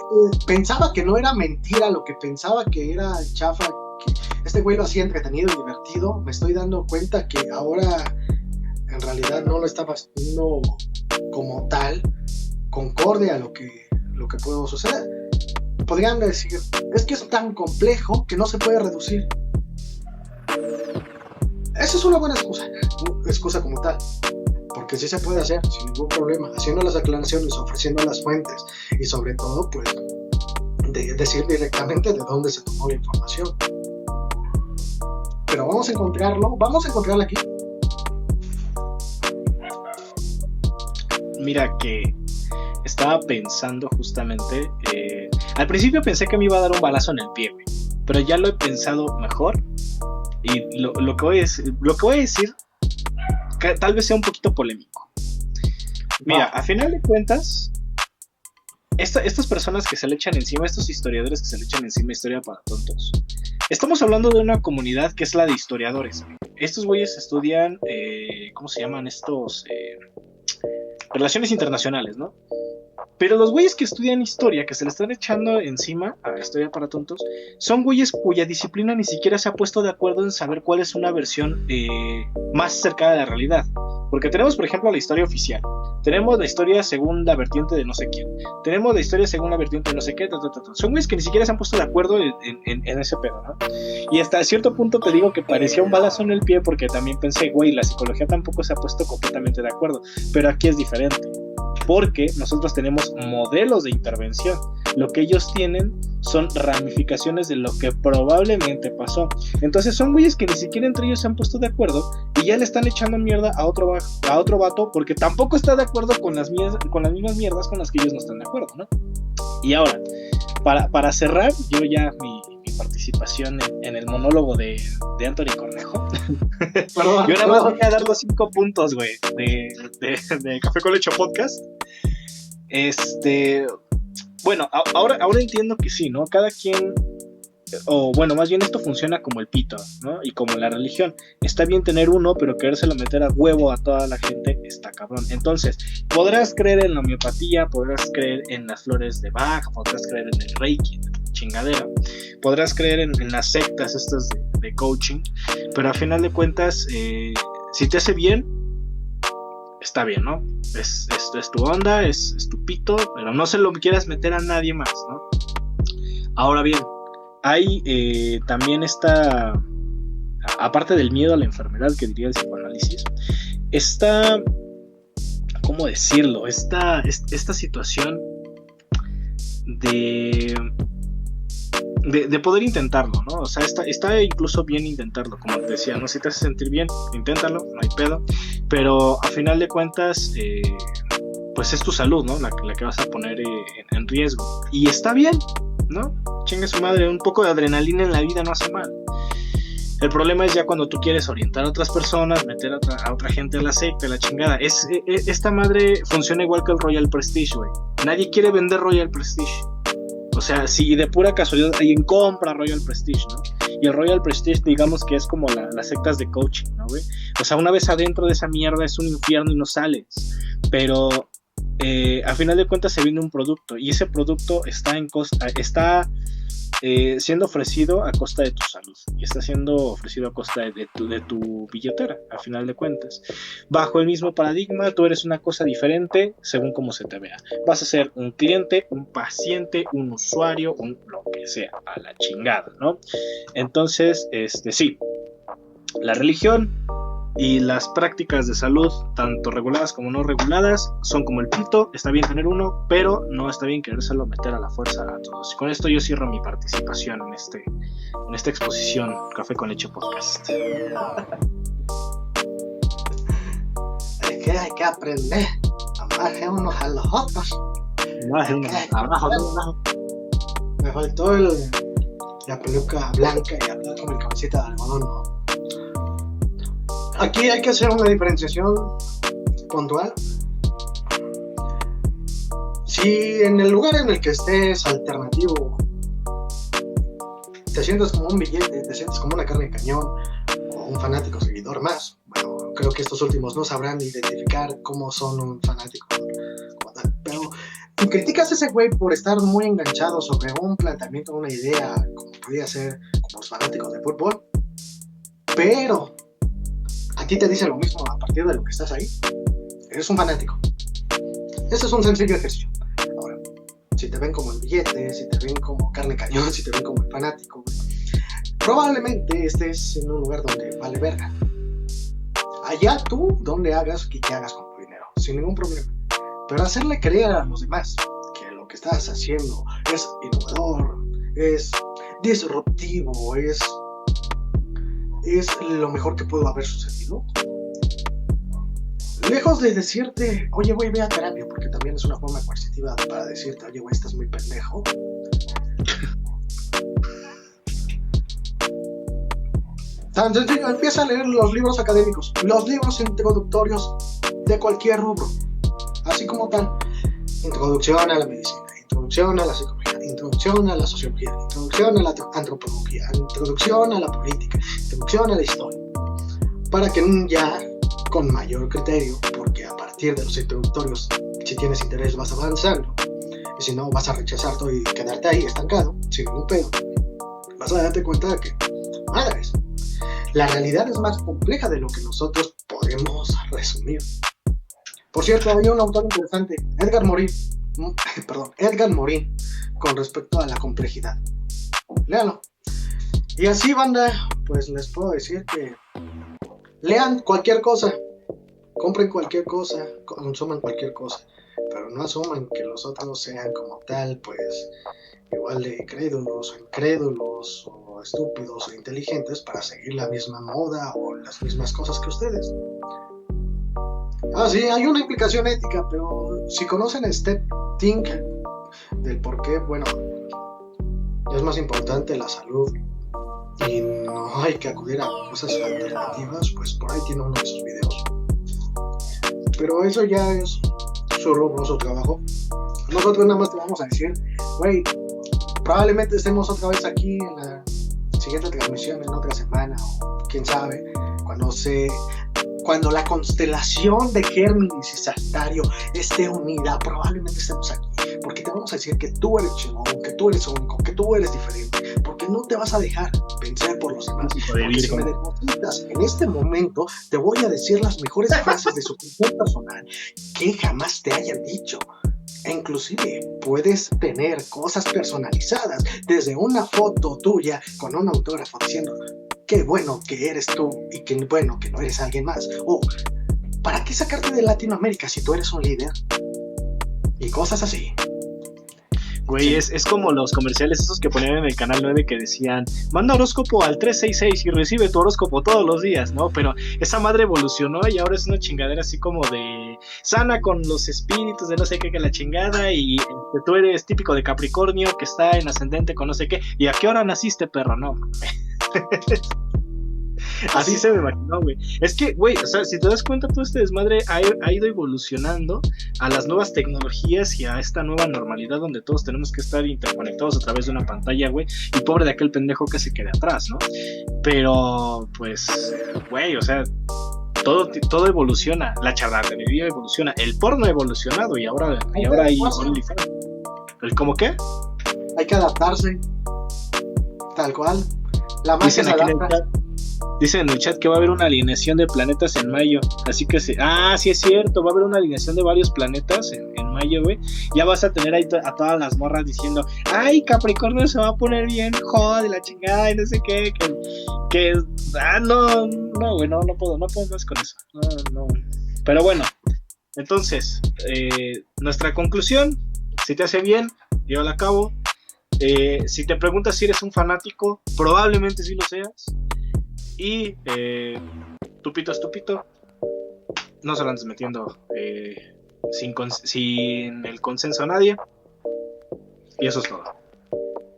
pensaba que no era mentira, lo que pensaba que era chafa, que este güey lo hacía entretenido y divertido, me estoy dando cuenta que ahora en realidad no lo estaba haciendo como tal, concorde a lo que pudo suceder. Podrían decir, es que es tan complejo que no se puede reducir. Esa es una buena excusa como tal, porque sí se puede hacer sin ningún problema, haciendo las aclaraciones, ofreciendo las fuentes y sobre todo pues decir directamente de dónde se tomó la información. Pero vamos a encontrarlo aquí. Mira que estaba pensando justamente, al principio pensé que me iba a dar un balazo en el pie, güey, pero ya lo he pensado mejor y lo que voy a decir que tal vez sea un poquito polémico. Mira, a final de cuentas, estas personas que se le echan encima, estos historiadores que se le echan encima Historia para Tontos, estamos hablando de una comunidad que es la de historiadores. Estos güeyes estudian, ¿cómo se llaman estos? Relaciones internacionales, ¿no? Pero los güeyes que estudian historia, que se le están echando encima a Historia para Tontos, son güeyes cuya disciplina ni siquiera se ha puesto de acuerdo en saber cuál es una versión más cercana de la realidad. Porque tenemos, por ejemplo, la historia oficial, tenemos la historia según la vertiente de no sé quién, tenemos la historia según la vertiente de no sé qué, son güeyes que ni siquiera se han puesto de acuerdo en ese pedo, ¿no? Y hasta cierto punto te digo que parecía un balazo en el pie, porque también pensé, güey, la psicología tampoco se ha puesto completamente de acuerdo, pero aquí es diferente. Porque nosotros tenemos modelos de intervención. Lo que ellos tienen son ramificaciones de lo que probablemente pasó. Entonces son güeyes que ni siquiera entre ellos se han puesto de acuerdo y ya le están echando mierda a otro vato porque tampoco está de acuerdo con las mismas mierdas con las que ellos no están de acuerdo, ¿no? Y ahora, para cerrar, yo ya mi participación en el monólogo de Anthony Cornejo. Yo nada más voy a dar los 5 puntos, güey, de Café con Leche Podcast. Bueno, ahora entiendo que sí, ¿no? Cada quien, o bueno, más bien esto funciona como el pito, ¿no? Y como la religión. Está bien tener uno, pero querérselo meter a huevo a toda la gente está cabrón. Entonces, podrás creer en la homeopatía, podrás creer en las flores de Bach, podrás creer en el Reiki, chingadera, podrás creer en las sectas estas de coaching, pero a final de cuentas, si te hace bien, está bien, ¿no? Es tu onda, es tu pito, pero no se lo quieras meter a nadie más, ¿no? Ahora bien, hay también esta, aparte del miedo a la enfermedad que diría el psicoanálisis, esta, ¿cómo decirlo? Esta situación de poder intentarlo, ¿no? O sea, está incluso bien intentarlo, como te decía, ¿no? Si te hace sentir bien, inténtalo, no hay pedo, pero a final de cuentas, pues es tu salud, ¿no? La que vas a poner en riesgo, y está bien, ¿no? Chinga su madre, un poco de adrenalina en la vida no hace mal. El problema es ya cuando tú quieres orientar a otras personas, meter a otra gente a la secta, la chingada. Esta madre funciona igual que el Royal Prestige, güey. Nadie quiere vender Royal Prestige. O sea, si de pura casualidad alguien compra Royal Prestige, ¿no? Y el Royal Prestige, digamos que es como las sectas de coaching, ¿no, güey? O sea, una vez adentro de esa mierda es un infierno y no sales. Pero a final de cuentas se vende un producto y ese producto está siendo ofrecido a costa de tu salud y está siendo ofrecido a costa de tu billetera, a final de cuentas. Bajo el mismo paradigma, tú eres una cosa diferente según cómo se te vea. Vas a ser un cliente, un paciente, un usuario, lo que sea, a la chingada, ¿no? Entonces, sí, la religión y las prácticas de salud, tanto reguladas como no reguladas, son como el pito. Está bien tener uno, pero no está bien querérselo meter a la fuerza a todos. Y con esto yo cierro mi participación en esta exposición Café con Leche Podcast. Hay que aprender a amarse unos a los otros. Me faltó la peluca blanca y hablar con mi cabecita de algodón, ¿no? Aquí hay que hacer una diferenciación puntual. Si en el lugar en el que estés alternativo te sientes como un billete, te sientes como una carne de cañón o un fanático seguidor más, bueno, creo que estos últimos no sabrán identificar cómo son un fanático como tal, pero tú criticas a ese güey por estar muy enganchado sobre un planteamiento, una idea, como podría ser como los fanáticos de fútbol, pero a ti te dice lo mismo a partir de lo que estás ahí. Eres un fanático. Ese es un sencillo ejercicio. Ahora, si te ven como el billete, si te ven como carne cañón, si te ven como el fanático, probablemente estés en un lugar donde vale verga. Allá tú, donde hagas y que hagas con tu dinero, sin ningún problema. Pero hacerle creer a los demás que lo que estás haciendo es innovador, es disruptivo, es lo mejor que pudo haber sucedido. Lejos de decirte, oye, güey, ve a terapia, porque también es una forma coercitiva para decirte, oye, güey, estás muy pendejo. Tan sencillo, empieza a leer los libros académicos, los libros introductorios de cualquier rubro, así como tal. Introducción a la medicina, introducción a la psicología, introducción a la sociología, introducción a la antropología, introducción a la política, introducción a la historia, para que ya con mayor criterio, porque a partir de los introductorios, si tienes interés vas avanzando, y si no vas a rechazar todo y quedarte ahí estancado, sin ningún pedo, vas a darte cuenta de que, madres, la realidad es más compleja de lo que nosotros podemos resumir. Por cierto, había un autor interesante, Edgar Morin, con respecto a la complejidad. Léalo. Y así, banda, pues les puedo decir que lean cualquier cosa, compren cualquier cosa, consuman cualquier cosa, pero no asuman que los otros sean como tal, pues igual de crédulos o incrédulos o estúpidos o inteligentes para seguir la misma moda o las mismas cosas que ustedes. Sí, hay una implicación ética, pero si conocen Step Think del por qué, bueno, es más importante la salud y no hay que acudir a cosas alternativas, pues por ahí tiene uno de sus videos. Pero eso ya es su rubro, su trabajo. Nosotros nada más te vamos a decir, güey, probablemente estemos otra vez aquí en la siguiente transmisión en otra semana, o quién sabe, cuando la constelación de Géminis y Sagitario esté unida, probablemente estemos aquí, porque te vamos a decir que tú eres chingón, que tú eres único, que tú eres diferente, porque no te vas a dejar vencer por los demás. Porque si me depositas en este momento, te voy a decir las mejores frases de su opinión personal que jamás te hayan dicho. E inclusive puedes tener cosas personalizadas, desde una foto tuya con un autógrafo diciendo qué bueno que eres tú y qué bueno que no eres alguien más, o ¿para qué sacarte de Latinoamérica si tú eres un líder? Y cosas así. Güey, sí. Es como los comerciales esos que ponían en el Canal 9 que decían, manda horóscopo al 366 y recibe tu horóscopo todos los días, ¿no? Pero esa madre evolucionó y ahora es una chingadera así como de sana con los espíritus de no sé qué, que la chingada, y que tú eres típico de Capricornio que está en ascendente con no sé qué, y ¿a qué hora naciste, perro? No. Así se me imaginó, güey. Es que, güey, o sea, si te das cuenta, todo este desmadre ha ido evolucionando a las nuevas tecnologías y a esta nueva normalidad donde todos tenemos que estar interconectados a través de una pantalla, güey. Y pobre de aquel pendejo que se quede atrás, ¿no? Pero, pues, güey, o sea, todo evoluciona, la charlatanería evoluciona, el porno ha evolucionado y ahora hay OnlyFans. ¿El cómo qué? Hay que adaptarse, tal cual. La magia se adapta. Dicen en el chat que va a haber una alineación de planetas en mayo. Así que sí es cierto, va a haber una alineación de varios planetas en mayo, güey. Ya vas a tener ahí a todas las morras diciendo, ay, Capricornio se va a poner bien, joder, la chingada, y no sé qué, no, güey, no puedo más con eso. No. Pero bueno, entonces, nuestra conclusión, si te hace bien, llévala a cabo. Si te preguntas si eres un fanático, probablemente sí lo seas. Y tupito, no se lo andes metiendo sin el consenso a nadie. Y eso es todo.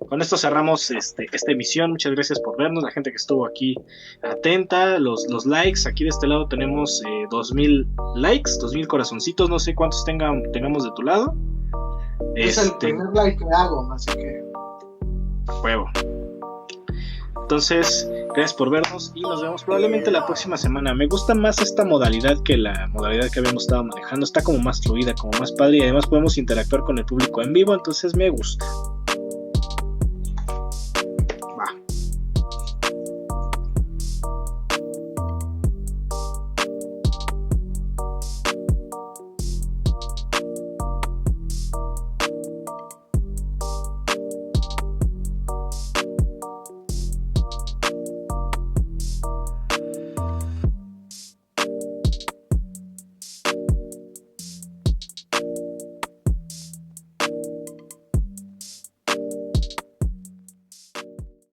Con esto cerramos esta emisión. Muchas gracias por vernos, la gente que estuvo aquí atenta, los likes. Aquí de este lado tenemos 2000 likes, 2000 corazoncitos. No sé cuántos tengamos de tu lado. Es el primer like que hago, así que huevo. Entonces, gracias por vernos y nos vemos probablemente la próxima semana. Me gusta más esta modalidad que la modalidad que habíamos estado manejando. Está como más fluida, como más padre, y además podemos interactuar con el público en vivo, entonces me gusta.